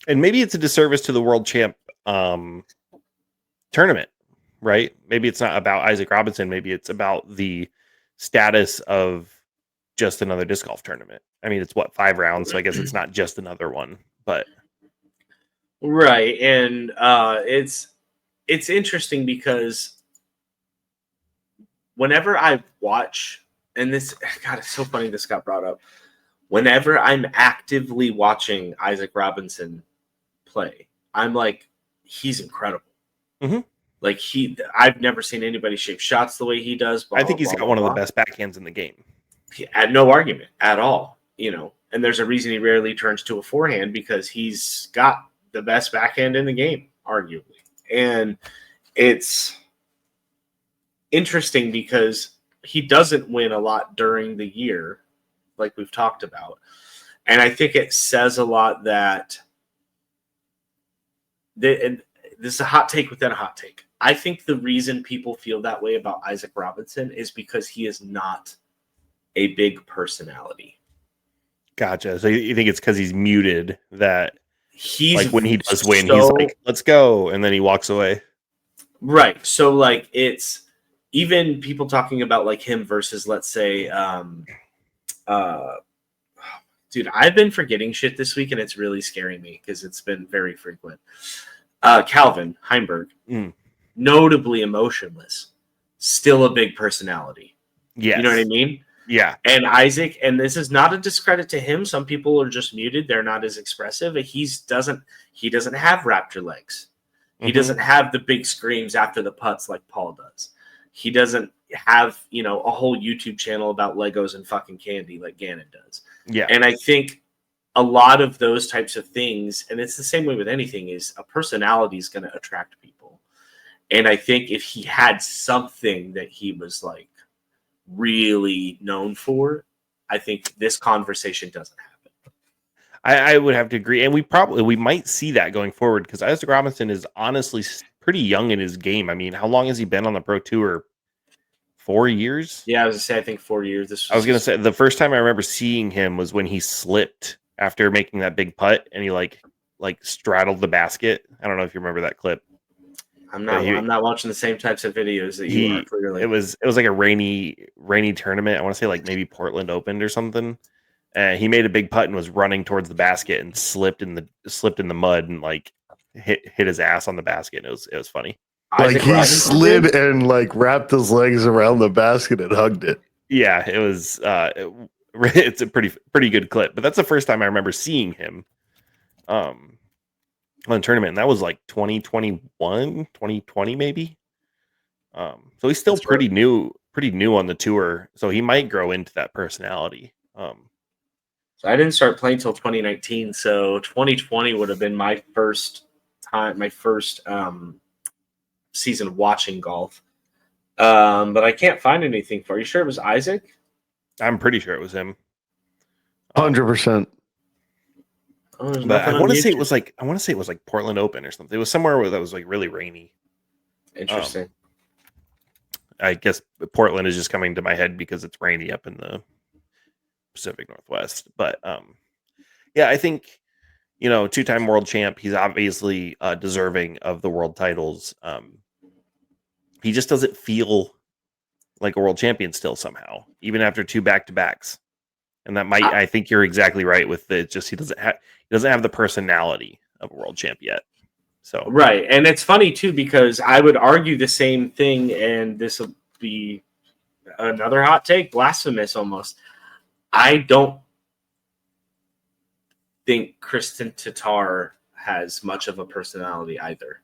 maybe it's a disservice to the world champ tournament, right? Maybe it's not about Isaac Robinson. Maybe it's about the status of just another disc golf tournament. I mean, it's 5 rounds, so I guess it's not just another one, but right. And it's interesting because whenever I watch, and this, God, it's so funny this got brought up. Whenever I'm actively watching Isaac Robinson play, I'm like, he's incredible. Mm-hmm. Like I've never seen anybody shape shots the way he does. I think he's got one of the best backhands in the game. He had no argument at all, and there's a reason he rarely turns to a forehand because he's got the best backhand in the game, arguably. And it's interesting because he doesn't win a lot during the year, like we've talked about. And I think it says a lot that and this is a hot take within a hot take. I think the reason people feel that way about Isaac Robinson is because he is not a big personality. Gotcha. So you think it's because he's muted that he's like when he does win, he's like, let's go. And then he walks away. Right. So like it's even people talking about like him versus, let's say, dude, I've been forgetting shit this week and it's really scaring me because it's been very frequent. Calvin Heimberg, notably emotionless, still a big personality. Yeah. You know what I mean? Yeah. And Isaac, and this is not a discredit to him. Some people are just muted. They're not as expressive. He doesn't have raptor legs. He doesn't have the big screams after the putts like Paul does. He doesn't have, a whole YouTube channel about Legos and fucking candy like Gannon does. Yeah. And I think a lot of those types of things, and it's the same way with anything, is a personality is going to attract people. And I think if he had something that he was like really known for, I think this conversation doesn't happen. I would have to agree. And we might see that going forward because Isaac Robinson is honestly pretty young in his game. I mean, how long has he been on the Pro Tour? 4 years? Yeah, I was going to say, I think 4 years. I was going to say, the first time I remember seeing him was when he slipped after making that big putt, and he like straddled the basket. I don't know if you remember that clip. I'm not watching the same types of videos that you are, clearly. It was like a rainy tournament. I want to say like maybe Portland Open or something. He made a big putt and was running towards the basket and slipped in the mud and like hit his ass on the basket. It was funny. Like he slid and like wrapped his legs around the basket and hugged it. Yeah, it was. It's a pretty good clip, but that's the first time I remember seeing him on the tournament, and that was like 2021, 2020 maybe. So he's still pretty new on the tour, so he might grow into that personality. So I didn't start playing till 2019, so 2020 would have been my first season watching golf. But I can't find anything for you. You sure it was Isaac? I'm pretty sure it was him. 100%. But I want to say it was like Portland Open or something. It was somewhere where that was like really rainy. Interesting. I guess Portland is just coming to my head because it's rainy up in the Pacific Northwest. But yeah, I think, you know, 2-time world champ. He's obviously deserving of the world titles. He just doesn't feel like a world champion still somehow, even after 2 back-to-backs. And that might, I think you're exactly right with it. Just he doesn't have the personality of a world champ yet. So right, and it's funny too because I would argue the same thing, and this will be another hot take, blasphemous almost. I don't think Kristen Tatar has much of a personality either.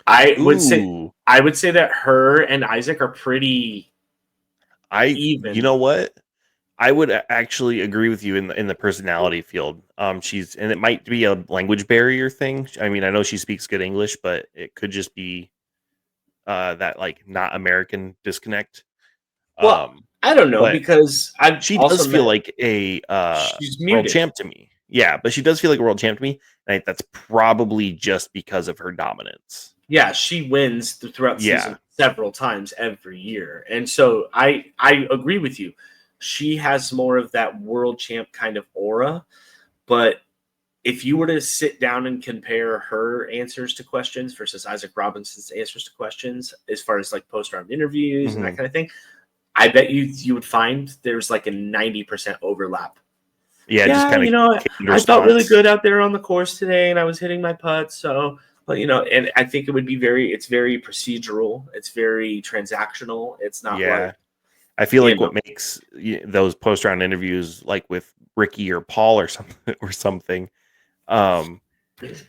I would say that her and Isaac are pretty even. You know what? I would actually agree with you in the personality field. And it might be a language barrier thing. I mean, I know she speaks good English, but it could just be that like not American disconnect. Well, I don't know because she does feel like a world champ to me. Yeah, but she does feel like a world champ to me. And that's probably just because of her dominance. Yeah, she wins throughout the season several times every year, and so I agree with you. She has more of that world champ kind of aura, but if you were to sit down and compare her answers to questions versus Isaac Robinson's answers to questions, as far as like post-round interviews and that kind of thing, I bet you would find there's like a 90% overlap. Yeah, just kind of. I felt really good out there on the course today, and I was hitting my putts. So, but and I think it would be it's very procedural. It's very transactional. It's not like. I feel like what makes those post-round interviews, like with Ricky or Paul or something,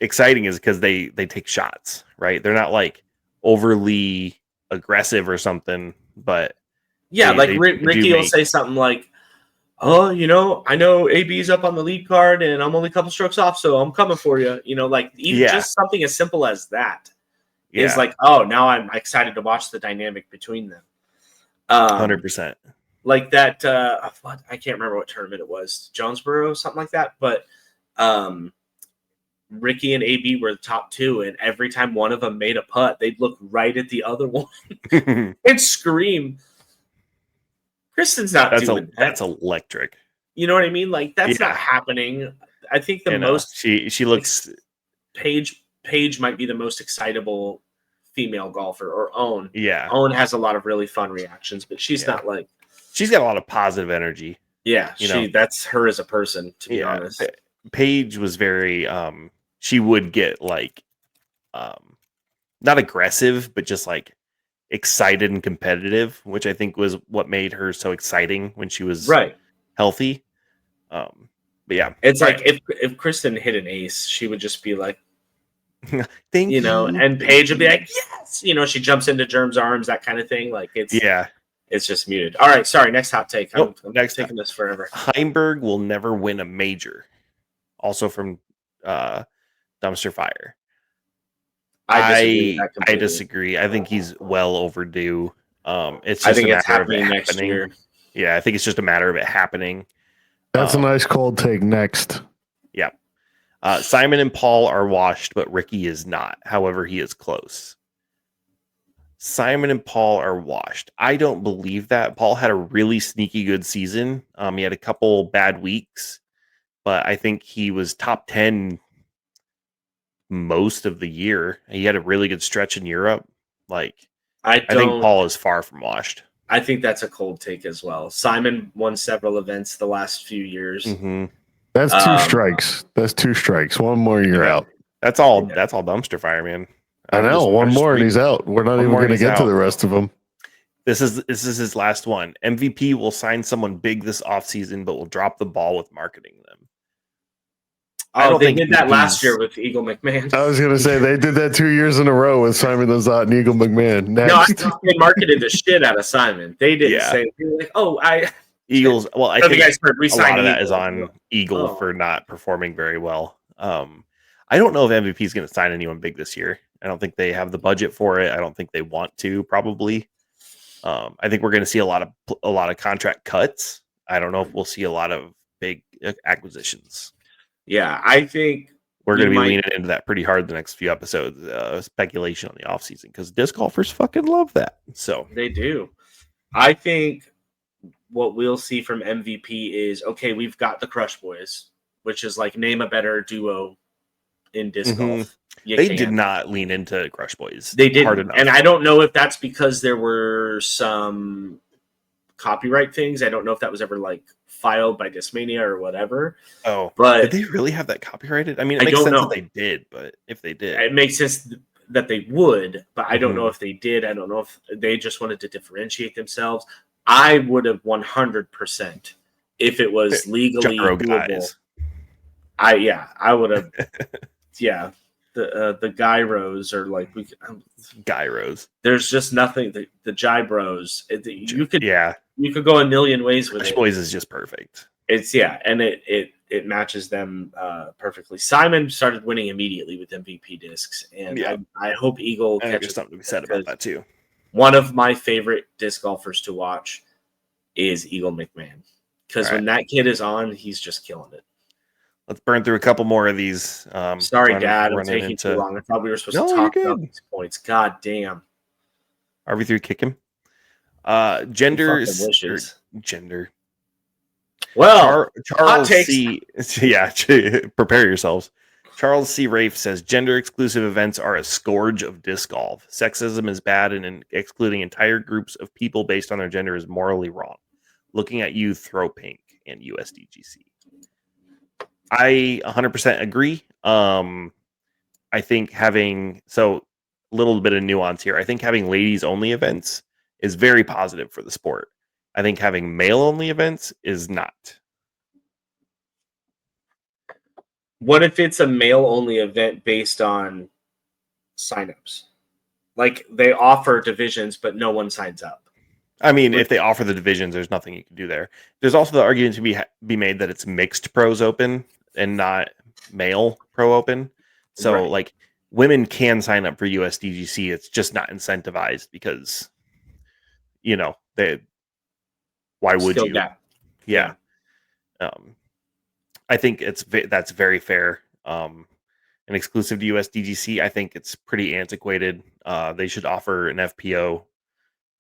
exciting is because they take shots, right? They're not like overly aggressive or something, but Ricky will say something like, "Oh, I know AB's up on the lead card, and I'm only a couple strokes off, so I'm coming for you." Just something as simple as that is like, "Oh, now I'm excited to watch the dynamic between them." 100%. Like that, I can't remember what tournament it was, Jonesboro, something like that. But Ricky and AB were the top 2, and every time one of them made a putt, they'd look right at the other one and scream. Kristen's not doing that. That's electric. You know what I mean? Like that's not happening. I think she looks. Paige might be the most excitable female golfer, or Owen. Yeah. Owen has a lot of really fun reactions, but she's not like. She's got a lot of positive energy. Yeah, that's her as a person, to be honest. Paige was very she would get like not aggressive, but just like excited and competitive, which I think was what made her so exciting when she was healthy. But yeah. It's like if Kristen hit an ace, she would just be like, thank you. And Paige would be like, yes, she jumps into Germ's arms, that kind of thing. Like it's just muted. All right, sorry. Next hot take. I'm taking this forever. Heimberg will never win a major. Also from Dumpster Fire. I disagree. I think he's well overdue. It's just it's happening next year. Yeah, I think it's just a matter of it happening. That's a nice cold take. Next. Yeah. Simon and Paul are washed, but Ricky is not. However, he is close. Simon and Paul are washed. I don't believe that. Paul had a really sneaky good season. He had a couple bad weeks, but I think he was top 10 most of the year. He had a really good stretch in Europe. Like, I think Paul is far from washed. I think that's a cold take as well. Simon won several events the last few years. Mm-hmm. That's 2 strikes. That's 2 strikes. One more, you're out. That's all. Yeah. That's all dumpster fire, man. I know. One more and he's out. We're not even going to get to the rest of them. This is his last one. MVP will sign someone big this offseason, but will drop the ball with marketing them. They did that last year with Eagle McMahon. I was going to say they did that 2 years in a row with Simon Lizotte and Eagle McMahon. Next. No, I think they marketed the shit out of Simon. They didn't say, they were like, Eagles. Well, I think a lot of that is on Eagle for not performing very well. I don't know if MVP is going to sign anyone big this year. I don't think they have the budget for it. I don't think they want to. Probably. I think we're going to see a lot of contract cuts. I don't know if we'll see a lot of big acquisitions. Yeah, I think we're going to be leaning into that pretty hard the next few episodes. Speculation on the offseason because disc golfers fucking love that. So they do. I think what we'll see from MVP is, okay, we've got the Crush Boys, which is like name a better duo in disc golf. They did not lean into Crush Boys. They didn't. And I don't know if that's because there were some copyright things. I don't know if that was ever like filed by Discmania or whatever. Oh, but did they really have that copyrighted? I mean, it makes sense that they did, but if they did, it makes sense that they would, but I don't know if they did. I don't know if they just wanted to differentiate themselves. I would have 100% if it was legally doable. I would have. Yeah, the gyros are like gyros. There's just nothing. The gybros. You could go a million ways with Crush it. Boys is just perfect. And it matches them perfectly. Simon started winning immediately with MVP discs, and I hope Eagle catches something to be said about that too. One of my favorite disc golfers to watch is Eagle McMahon because when that kid is on, he's just killing it. Let's burn through a couple more of these. Sorry, Dad, I'm taking too long. I thought we were supposed to talk about these points. God damn. RV3 kick him. Gender. Well, Charles C. Yeah, prepare yourselves. Charles C. Rafe says gender exclusive events are a scourge of disc golf. Sexism is bad, and excluding entire groups of people based on their gender is morally wrong. Looking at you, throw pink and USDGC. I 100% agree. I think having a little bit of nuance here. I think having ladies only events is very positive for the sport. I think having male only events is not. What if it's a male only event based on signups? Like they offer divisions, but no one signs up. I mean, if they offer the divisions, there's nothing you can do there. There's also the argument to be made that it's mixed pros open and not male pro open. So like women can sign up for USDGC. It's just not incentivized because, why would you? Yeah. I think that's very fair. An exclusive to USDGC, I think it's pretty antiquated. They should offer an FPO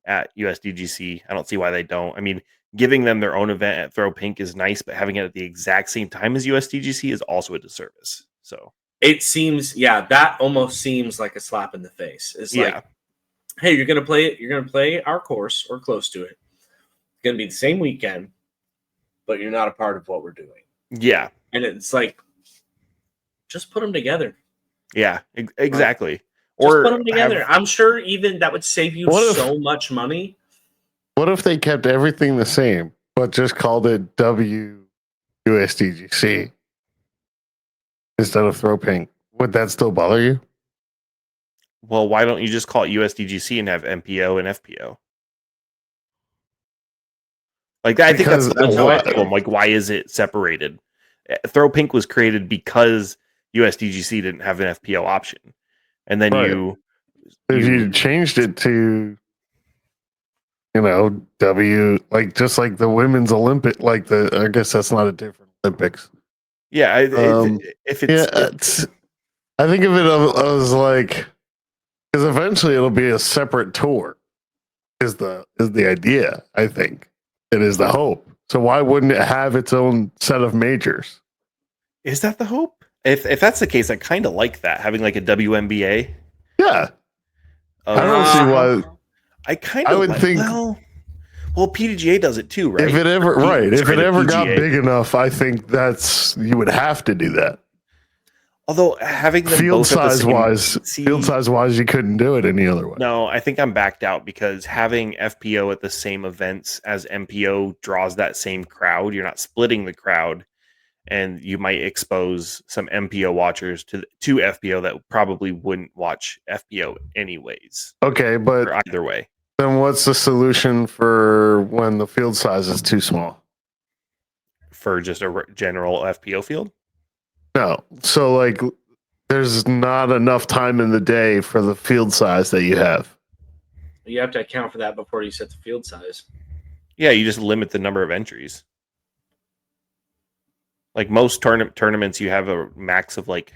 at USDGC. I don't see why they don't. I mean, giving them their own event at Throw Pink is nice, but having it at the exact same time as USDGC is also a disservice. So it seems, that almost seems like a slap in the face. It's like, hey, you're gonna play our course or close to it. It's gonna be the same weekend, but you're not a part of what we're doing. Yeah, and it's like, just put them together. Yeah, exactly. Right? Or put them together. I'm sure even that would save you so much money. What if they kept everything the same, but just called it WUSDGC instead of Throw Pink? Would that still bother you? Well, why don't you just call it USDGC and have MPO and FPO? Like, I think that's the whole problem. Like, why is it separated? Throw Pink was created because USDGC didn't have an FPO option. And then if you changed it to, just like the women's Olympic, I guess that's not a different Olympics. Yeah. I think of it as like, because eventually it'll be a separate tour is the idea. I think it is the hope. So why wouldn't it have its own set of majors? Is that the hope? If that's the case, I kind of like that, having like a WNBA. Yeah. I don't see why. I kind I of would like, think well, PDGA does it too, right? if it ever if it the ever got PGA. big enough, I think you would have to do that. Although having them Field both at the size same, wise, you couldn't do it any other way. No, I think I'm backed out because having FPO at the same events as MPO draws that same crowd. You're not splitting the crowd, and you might expose some MPO watchers to FPO that probably wouldn't watch FPO anyways. Okay, but Or either way, then what's the solution for when the field size is too small? for just a general FPO field. No, so like there's not enough time in the day for the field size that you have. You have to account for that before you set the field size. Yeah, you just limit the number of entries. Like most tournaments, you have a max of like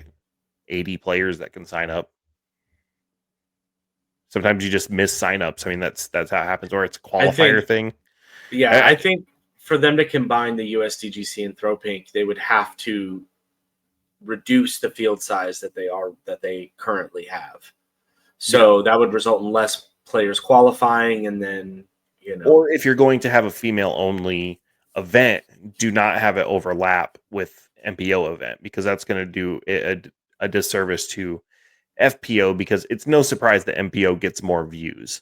80 players that can sign up. Sometimes you just miss signups. I mean, that's how it happens, or it's a qualifier thing. Yeah, I think for them to combine the USDGC and Throw Pink, they would have to reduce the field size that they currently have. So that would result in less players qualifying, and then Or if you're going to have a female only event, do not have it overlap with MPO event, because that's going to do a disservice to FPO, because it's no surprise that MPO gets more views,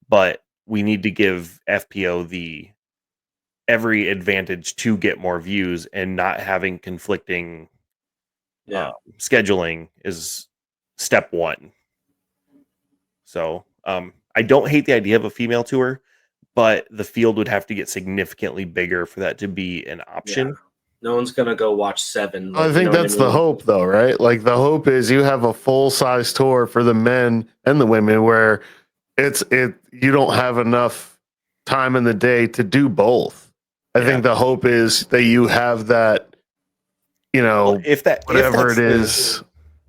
but we need to give FPO every advantage to get more views, and not having conflicting scheduling is step one. So I don't hate the idea of a female tour, but the field would have to get significantly bigger for that to be an option. Yeah. No one's gonna go watch 7. I think that's the hope, though, right? Like the hope is you have a full size tour for the men and the women, where you don't have enough time in the day to do both. I think the hope is that you have that, whatever it is,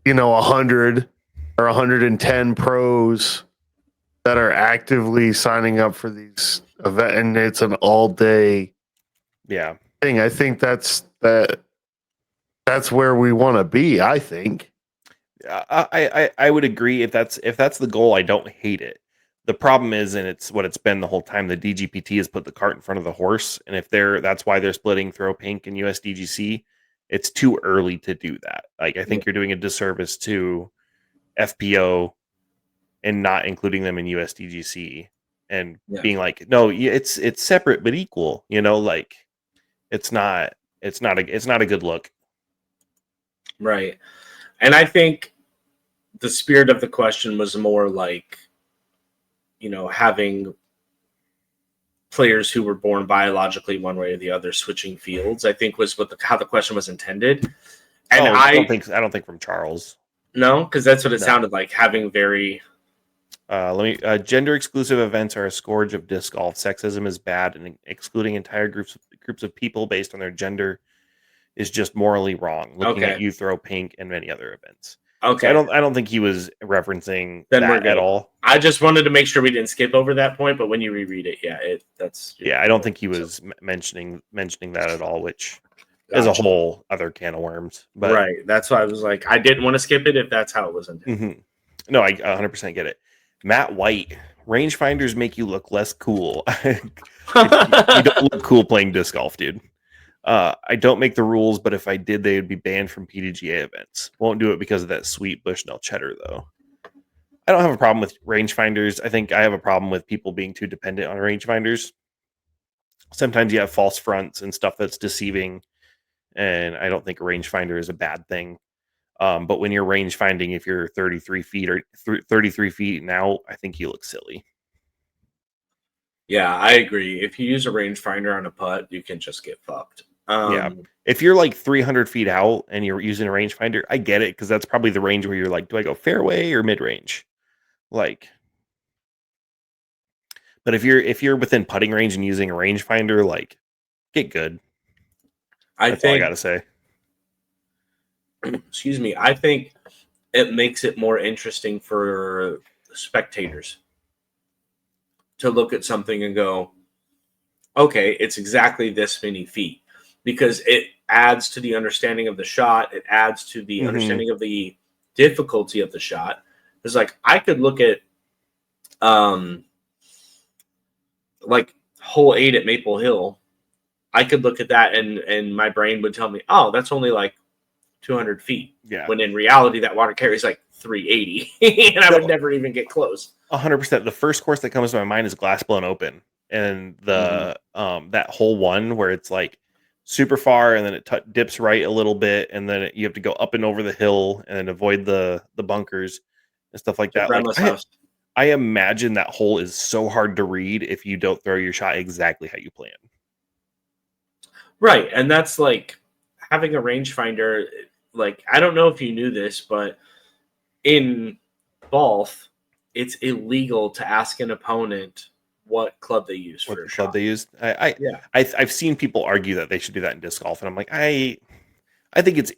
100 or 110 pros that are actively signing up for these events, and it's an all day thing. I think that's where we want to be. I think I would agree. If that's the goal, I don't hate it. The problem is, and it's what it's been the whole time, the DGPT has put the cart in front of the horse, and that's why they're splitting Throw Pink and USDGC. It's too early to do that. Like, I think you're doing a disservice to FPO and not including them in USDGC, and being like, no, it's separate but equal. Like it's not a good look. Right. And I think the spirit of the question was more like, having players who were born biologically one way or the other switching fields, I think was how the question was intended. And I don't think from Charles. No, because that's what it sounded like, having very gender exclusive events are a scourge of disc golf. Sexism is bad, and excluding entire groups of people based on their gender is just morally wrong. Looking at You Throw Pink and many other events. Okay, so I don't think he was referencing that at all. I just wanted to make sure we didn't skip over that point, but when you reread it, I don't think he was mentioning that at all, which is a whole other can of worms. But right, that's why I was like, I didn't want to skip it if that's how it was intended. Mm-hmm. No, I 100% get it. Matt White, rangefinders make you look less cool. You don't look cool playing disc golf, dude. I don't make the rules, but if I did, they would be banned from PDGA events. Won't do it because of that sweet Bushnell cheddar, though. I don't have a problem with rangefinders. I think I have a problem with people being too dependent on rangefinders. Sometimes you have false fronts and stuff that's deceiving, and I don't think a rangefinder is a bad thing. But when you're range finding, if you're 33 feet or 33 feet now, I think you look silly. Yeah, I agree. If you use a rangefinder on a putt, you can just get fucked. If you're like 300 feet out and you're using a rangefinder, I get it, because that's probably the range where you're like, do I go fairway or mid range? Like, but if you're within putting range and using a rangefinder, like, get good. That's all I gotta say. Excuse me. I think it makes it more interesting for spectators to look at something and go, okay, it's exactly this many feet. Because adds to the understanding of the shot. It adds to the understanding of the difficulty of the shot. It's like I could look at like hole 8 at Maple Hill. I could look at that and my brain would tell me, oh, that's only like 200 feet. Yeah. When in reality, that water carries like 380, and I would never even get close. 100%. The first course that comes to my mind is Glass Blown Open, and the that hole 1 where it's like super far, and then it dips right a little bit, and then you have to go up and over the hill and then avoid the bunkers and stuff like that. Like I imagine that hole is so hard to read if you don't throw your shot exactly how you plan. Right, and that's like having a rangefinder. Like, I don't know if you knew this, but in golf, it's illegal to ask an opponent what club they use for a shot. Club they use. I've seen people argue that they should do that in disc golf, and I'm like, I think it's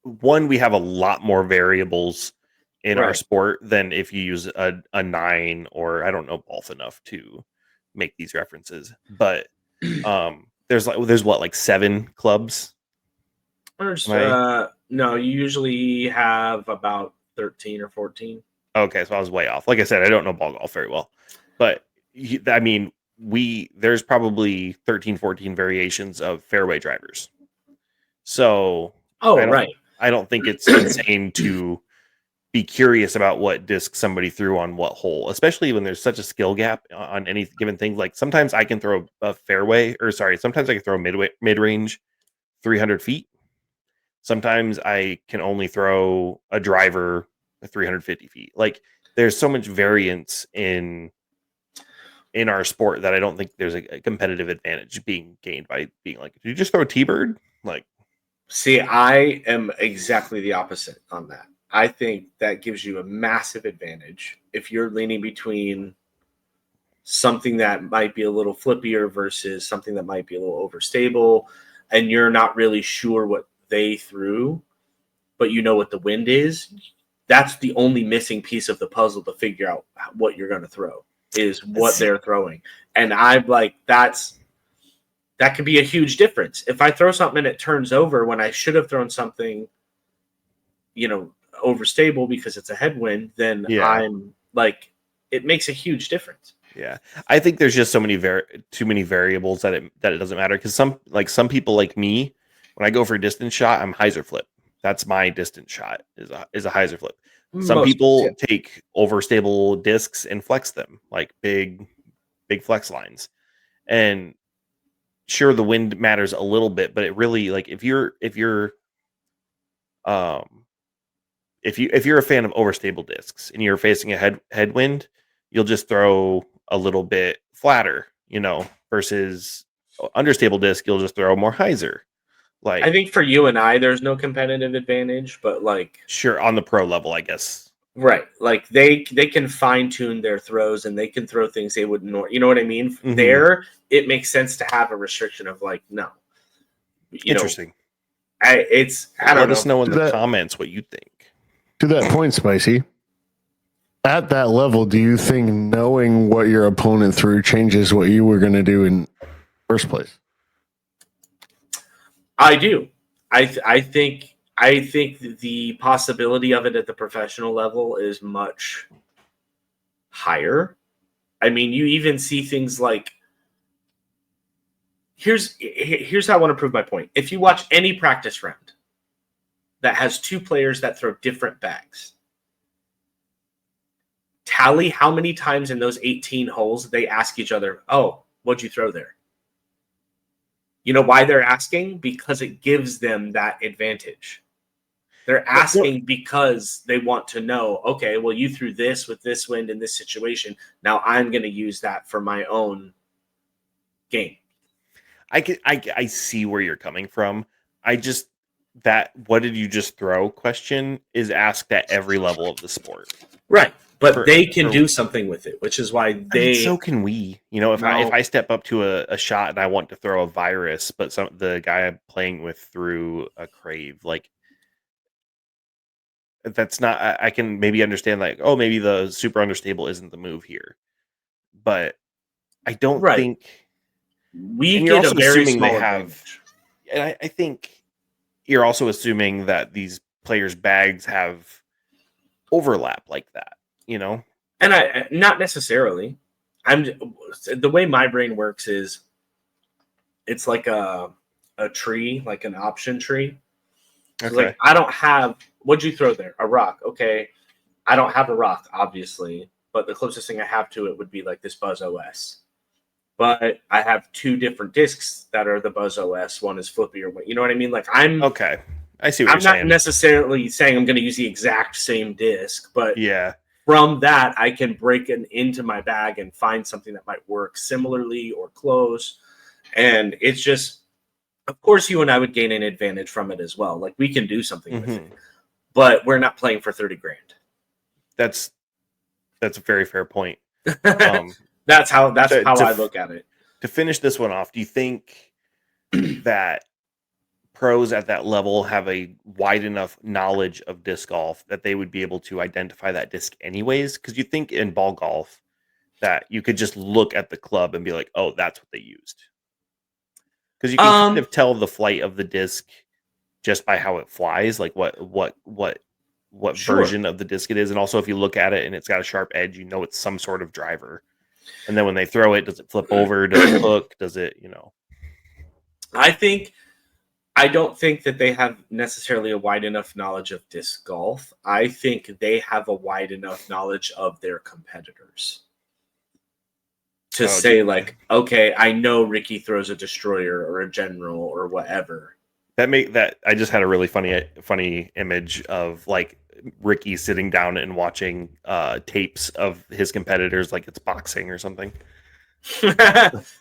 one, we have a lot more variables in our sport than if you use a 9, or I don't know golf enough to make these references. But there's what, like 7 clubs? No, you usually have about 13 or 14. Okay, so I was way off. Like I said, I don't know ball golf very well, but I mean, there's probably 13, 14 variations of fairway drivers. So I don't think it's insane to be curious about what disc somebody threw on what hole, especially when there's such a skill gap on any given thing. Like sometimes I can throw sometimes I can throw mid-range 300 feet. Sometimes I can only throw a driver 350 feet. Like there's so much variance in our sport that I don't think there's a competitive advantage being gained by being like, did you just throw a T-bird? Like, see, I am exactly the opposite on that. I think that gives you a massive advantage if you're leaning between something that might be a little flippier versus something that might be a little overstable, and you're not really sure what they threw, but you know what the wind is. That's the only missing piece of the puzzle to figure out what you're going to throw, is what they're throwing. And I'm like, that could be a huge difference. If I throw something and it turns over when I should have thrown something, overstable because it's a headwind, then I'm like, it makes a huge difference. Yeah, I think there's just so many too many variables that it doesn't matter, because some people like me, when I go for a distance shot, I'm hyzer flip. That's my distance shot is a hyzer flip. Some people take overstable discs and flex them, like big flex lines. And sure, the wind matters a little bit, but it really, like, if you're a fan of overstable discs and you're facing a headwind, you'll just throw a little bit flatter, versus understable disc, you'll just throw more hyzer. Like, I think for you and I, there's no competitive advantage, but like, sure, on the pro level, I guess. Right. Like they can fine tune their throws and they can throw things they wouldn't, you know what I mean? Mm-hmm. There, it makes sense to have a restriction of like, no. Interesting. I don't know. Let us know in the comments what you think. To that point, Spiicii, at that level, do you think knowing what your opponent threw changes what you were going to do in first place? I do. I think the possibility of it at the professional level is much higher. I mean, you even see things like, here's how I want to prove my point. If you watch any practice round that has 2 players that throw different bags, tally how many times in those 18 holes they ask each other, oh, what'd you throw there? You know why they're asking? Because it gives them that advantage. They're asking because they want to know, okay, well, you threw this with this wind in this situation. Now I'm going to use that for my own game. I see where you're coming from. That what did you just throw question is asked at every level of the sport. Right. But they can do something with it, which is why so can we. If I step up to a shot and I want to throw a virus, but the guy I'm playing with threw a crave, like, that's not. I can maybe understand, like, oh, maybe the super understable isn't the move here, but I don't think we get a very small advantage. And I think you're also assuming that these players' bags have overlap like that, you know? And I not necessarily. The way my brain works is it's like a tree, like an option tree. So Okay. like I don't have what'd you throw there? A rock. Okay. I don't have a rock, obviously, but the closest thing I have to it would be like this Buzz OS. But I have two different discs that are the Buzz OS. One is flippy or what, you know what I mean? Like Okay. I see what I'm you're not saying. necessarily saying I'm going to use the exact same disc, but Yeah. from that I can break it into my bag and find something that might work similarly or close. And it's just, of course, you and I would gain an advantage from it as well. Like we can do something with it, but we're not playing for 30 grand. That's a very fair point. That's how I look at it. To finish this one off, do you think that pros at that level have a wide enough knowledge of disc golf that they would be able to identify that disc anyways? Because you think in ball golf that you could just look at the club and be like, oh, that's what they used. Because you can kind of tell the flight of the disc just by how it flies, like what Sure. version of the disc it is. And also if you look at it and it's got a sharp edge, you know it's some sort of driver. And then when they throw it, does it flip over? Does it hook? Does it, you know? I don't think that they have necessarily a wide enough knowledge of disc golf. I think they have a wide enough knowledge of their competitors to say like, okay, I know Ricky throws a destroyer or a general or whatever. I just had a really funny image of like Ricky sitting down and watching tapes of his competitors like it's boxing or something.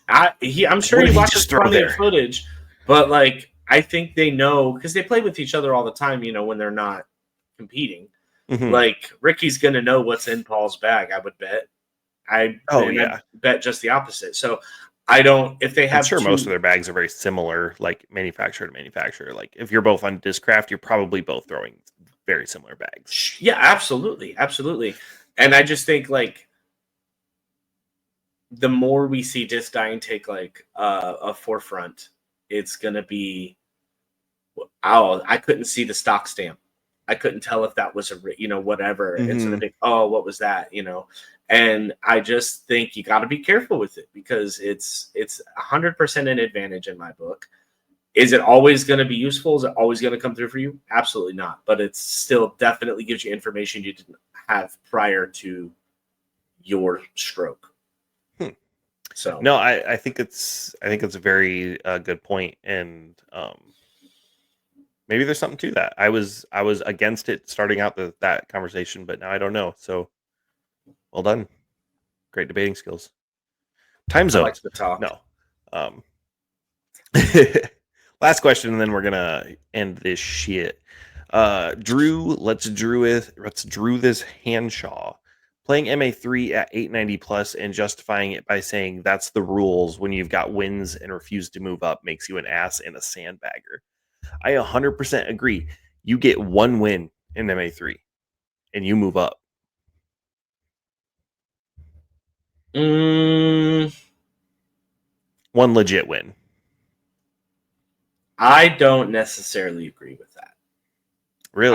I'm sure he watches plenty of footage, but like I think they know because they play with each other all the time, you know, when they're not competing. Mm-hmm. Like Ricky's gonna know what's in Paul's bag, I would bet. I bet just the opposite. So I don't. If they have, I'm sure most of their bags are very similar, like manufacturer to manufacturer. Like if you're both on Discraft, you're probably both throwing very similar bags. Yeah, absolutely. And I just think like the more we see disc dyeing take like a forefront, it's gonna be. Oh, I couldn't see the stock stamp. I couldn't tell if that was whatever. Mm-hmm. And so they think, oh, what was that? And I just think you got to be careful with it because it's 100% an advantage in my book. Is it always going to be useful? Is it always going to come through for you? Absolutely not. But it still definitely gives you information you didn't have prior to your stroke. So no, I think it's a very good point, and maybe there's something to that. I was against it starting out that conversation, but now I don't know. So well done, great debating skills. Time zone. I like to talk. No. Last question, and then we're gonna end this shit. Drew, let's drew this Hanshaw. Playing MA3 at 890 plus and justifying it by saying that's the rules when you've got wins and refuse to move up makes you an ass and a sandbagger. I 100% agree. You get one win in MA3 and you move up. One legit win. I don't necessarily agree with that. Really?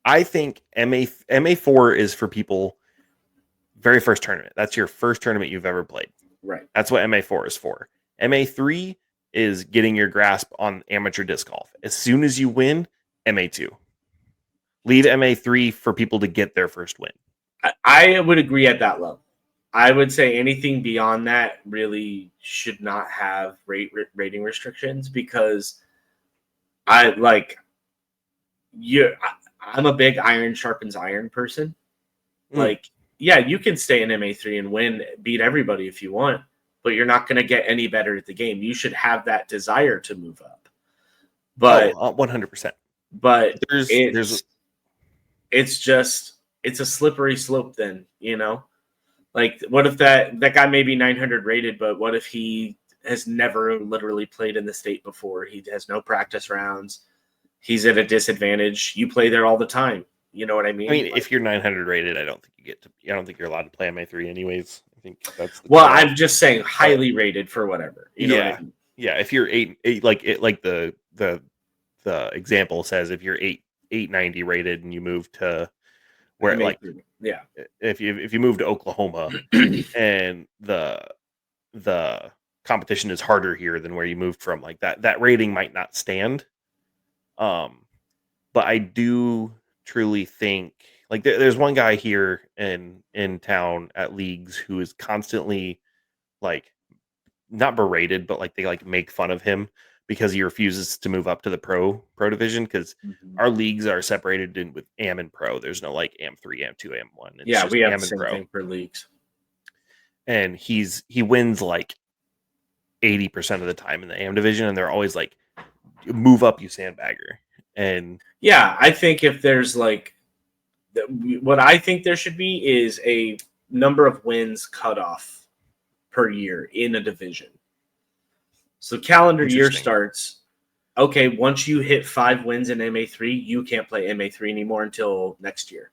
I think MA4 is for people very first tournament. That's your first tournament you've ever played. Right. That's what MA4 is for. MA3 is getting your grasp on amateur disc golf. As soon as you win, MA2. Leave MA3 for people to get their first win. I would agree at that level. I would say anything beyond that really should not have rating restrictions because I'm a big iron sharpens iron person. Like, yeah, you can stay in MA3 and beat everybody if you want, but you're not going to get any better at the game. You should have that desire to move up. But 100%. But it's a slippery slope then, Like, what if that guy may be 900 rated, but what if he has never literally played in the state before? He has no practice rounds. He's at a disadvantage. You play there all the time. You know what I mean? If you're 900 rated, I don't think you're allowed to play MA3 anyways. I think that's I'm just saying highly rated for whatever. You know what I mean? Yeah, if you're eight like the example says if you're 890 rated and you move to where like yeah, if you move to Oklahoma and the competition is harder here than where you moved from, like that rating might not stand. But I do truly think like there's one guy here in town at leagues who is constantly like not berated, but like they like make fun of him because he refuses to move up to the pro division because our leagues are separated in with AM and pro. There's no like AM3, AM2, AM1. It's yeah, just we have AM the and same pro. thing for leagues. And he wins like 80% of the time in the AM division, and they're always like, "Move up, you sandbagger." And yeah, I think if there's like, what I think there should be is a number of wins cutoff per year in a division. So calendar year starts. Okay, once you hit 5 wins in MA3, you can't play MA3 anymore until next year.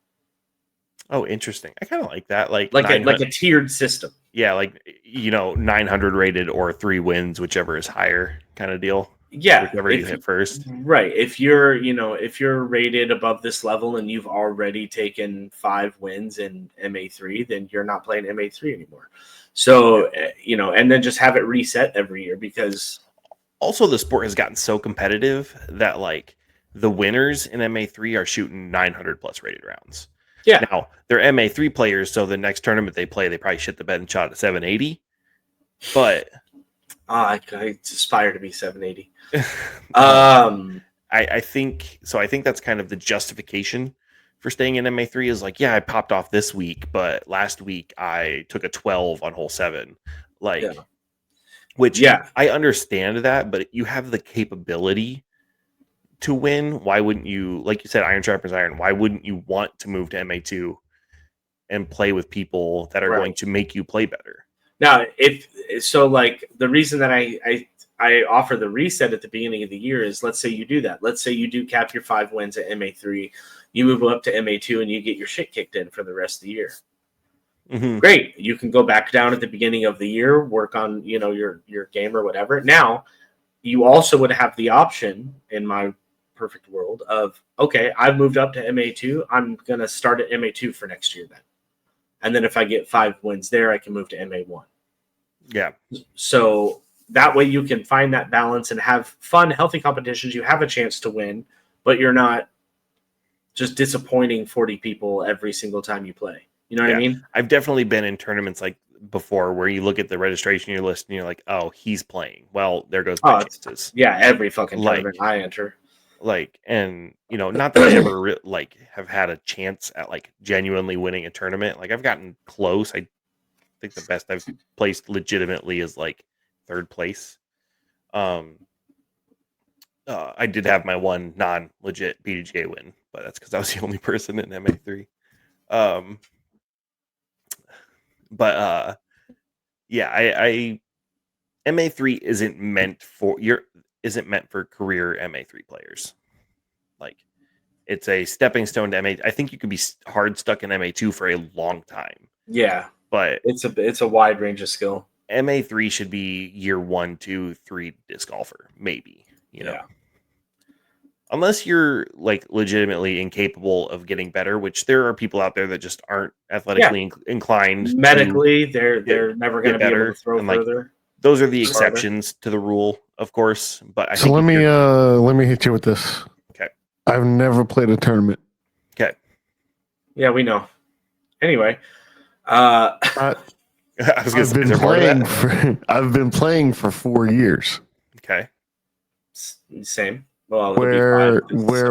Oh, interesting. I kind of like that. Like a tiered system. Yeah, like 900 rated or 3 wins, whichever is higher, kind of deal. Yeah, whichever you hit first. Right. If you're rated above this level and you've already taken 5 wins in MA3, then you're not playing MA3 anymore. So and then just have it reset every year, because also the sport has gotten so competitive that like the winners in MA3 are shooting 900 plus rated rounds. Yeah. Now they're MA3 players, so the next tournament they play, they probably shit the bed and shot at 780. But I aspire to be 780. I think so. I think that's kind of the justification for staying in MA3 is like, yeah, I popped off this week, but last week I took a 12 on hole 7. Like, which I understand that, but you have the capability to win. Why wouldn't you, like you said, iron sharpens iron, why wouldn't you want to move to MA2 and play with people that are going to make you play better? Now, like the reason that I offer the reset at the beginning of the year is, let's say you do that. Let's say you do cap your 5 wins at MA3, you move up to MA2 and you get your shit kicked in for the rest of the year. Mm-hmm. Great. You can go back down at the beginning of the year, work on, your game or whatever. Now, you also would have the option, in my perfect world, of, okay, I've moved up to MA2. I'm going to start at MA2 for next year then. And then if I get 5 wins there, I can move to MA1. Yeah. So that way you can find that balance and have fun, healthy competitions. You have a chance to win, but you're not just disappointing 40 people every single time you play. You know what I mean? I've definitely been in tournaments like before where you look at the registration list and you're like, oh, he's playing. Well, there goes my chances. Yeah, every fucking tournament I enter. Like, and not that I ever have had a chance at like genuinely winning a tournament. Like, I've gotten close. I think the best I've placed legitimately is like 3rd place. I did have my one non-legit PDGA win, but that's because I was the only person in MA3. But MA3 isn't meant for career MA3 players. Like, it's a stepping stone to MA. I think you could be hard stuck in MA2 for a long time. Yeah, but it's a wide range of skill. MA3 should be year 1, 2, 3 disc golfer, maybe. Unless you're like legitimately incapable of getting better, which there are people out there that just aren't athletically inclined. Medically, they're never going to be able to throw further. Those are the exceptions to the rule, of course. But I think let me hit you with this. Okay. I've never played a tournament. Okay. Yeah, we know. Anyway, I've been playing for 4 years. Okay. Same. Well, where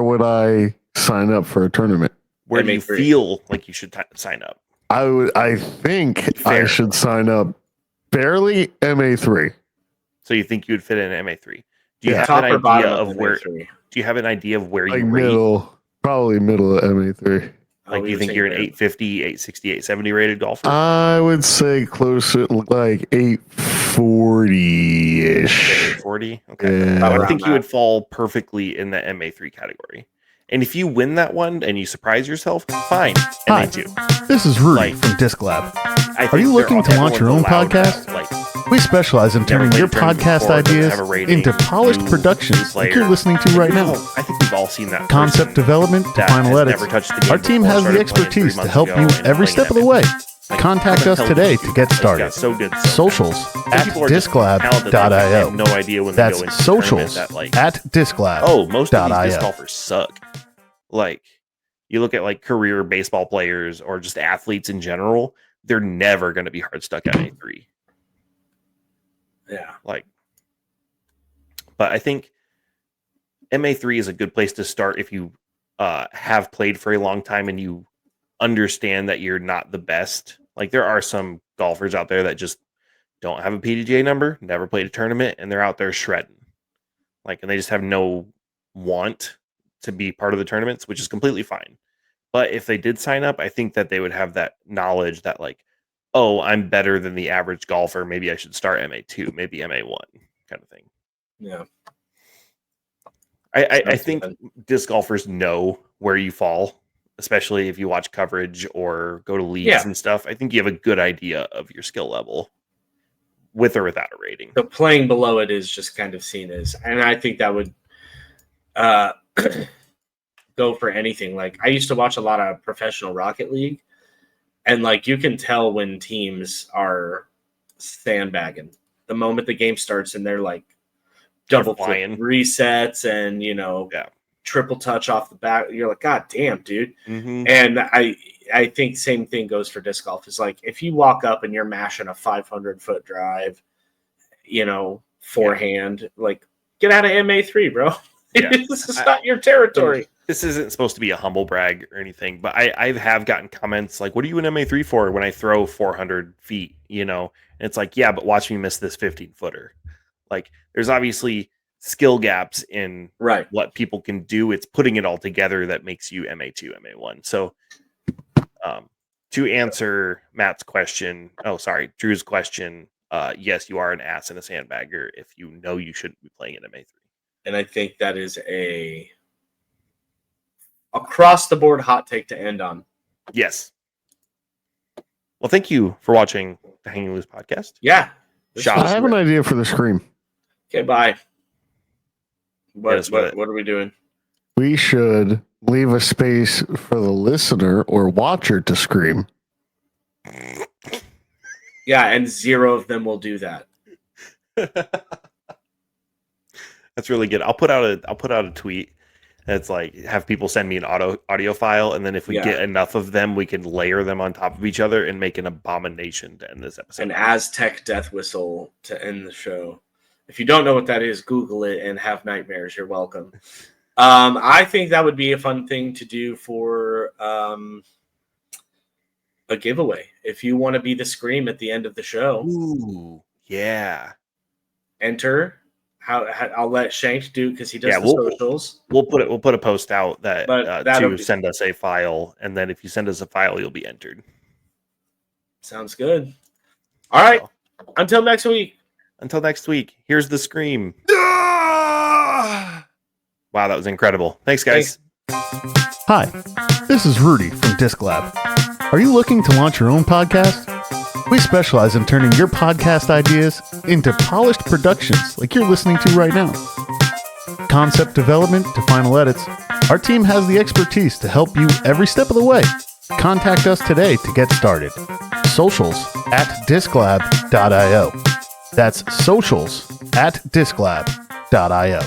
would I sign up for a tournament? Where do you feel like you should sign up? I think I should sign up barely MA3. So you think you would fit in MA3? Do you have an idea of where? Do you have an idea of where you rate? Probably middle of MA3. Like, do you think you're an 850, 860, 870 rated golfer? I would say close to like 840-ish. 840? Okay. Yeah. I think you would fall perfectly in the MA3 category. And if you win that one and you surprise yourself, fine. Hi, MA2. This is Rudy from Disc Lab. Are you looking to launch your own podcast? We specialize in turning played your a tournament podcast before, doesn't ideas have a rating, into polished new productions like player. you're listening to right now. I think we've all seen that. Concept person development to that final has edits. never touched the game Our team before, has the started playing 3 expertise to months help ago you and every playing step of the it. way. Like, Contact how us the hell today did to you get do that? started. Like, so good. So Socials Some at people are just talented, they disclab.io. have no idea when they That's go into the tournament socials that, like, at disclab.io. oh, most of these disc golfers suck. Like, you look at like career baseball players or just athletes in general, they're never going to be hard stuck at A3. Yeah. Like, but I think MA3 is a good place to start if you have played for a long time and you understand that you're not the best. Like, there are some golfers out there that just don't have a PDGA number, never played a tournament, and they're out there shredding. Like, and they just have no want to be part of the tournaments, which is completely fine. But if they did sign up, I think that they would have that knowledge that, like, oh, I'm better than the average golfer. Maybe I should start MA2, maybe MA1 kind of thing. Yeah. I think disc golfers know where you fall, especially if you watch coverage or go to leagues and stuff. I think you have a good idea of your skill level with or without a rating. So playing below it is just kind of seen as, and I think that would go for anything. Like, I used to watch a lot of professional Rocket League, and like, you can tell when teams are sandbagging the moment the game starts, and they're like double flying resets and, you know, triple touch off the back. You're like, God damn, dude. Mm-hmm. And I think same thing goes for disc golf. It's like, if you walk up and you're mashing a 500-foot drive, you know, forehand, like, get out of MA3, bro. This is not your territory. This isn't supposed to be a humble brag or anything, but I have gotten comments like, what are you in MA3 for when I throw 400 feet, you know? And it's like, yeah, but watch me miss this 15-footer. Like, there's obviously skill gaps in what people can do. It's putting it all together that makes you MA2, MA1. So to answer Matt's question, Drew's question, yes, you are an ass and a sandbagger if you know you shouldn't be playing in MA3. And I think that is a across the board hot take to end on. Yes. Well, thank you for watching the Hanging Loose podcast. Yeah. I have an idea for the scream. Okay, bye. What are we doing? We should leave a space for the listener or watcher to scream. Yeah, and 0 of them will do that. That's really good. I'll put out a tweet that's like, have people send me an audio file, and then if we get enough of them, we can layer them on top of each other and make an abomination to end this episode. An Aztec death whistle to end the show. If you don't know what that is, Google it and have nightmares. You're welcome. I think that would be a fun thing to do for a giveaway. If you want to be the scream at the end of the show. Ooh, yeah. Enter. I'll let Shank do, because he does the socials. We'll put a post out that to send us a file, and then if you send us a file, you'll be entered. Sounds good. All right. Until next week. Here's the scream. Wow, that was incredible. Thanks, guys. Hi, this is Rudy from Disc Lab. Are you looking to launch your own podcast? We specialize in turning your podcast ideas into polished productions like you're listening to right now. Concept development to final edits. Our team has the expertise to help you every step of the way. Contact us today to get started. Socials at disclab.io. That's socials at disclab.io.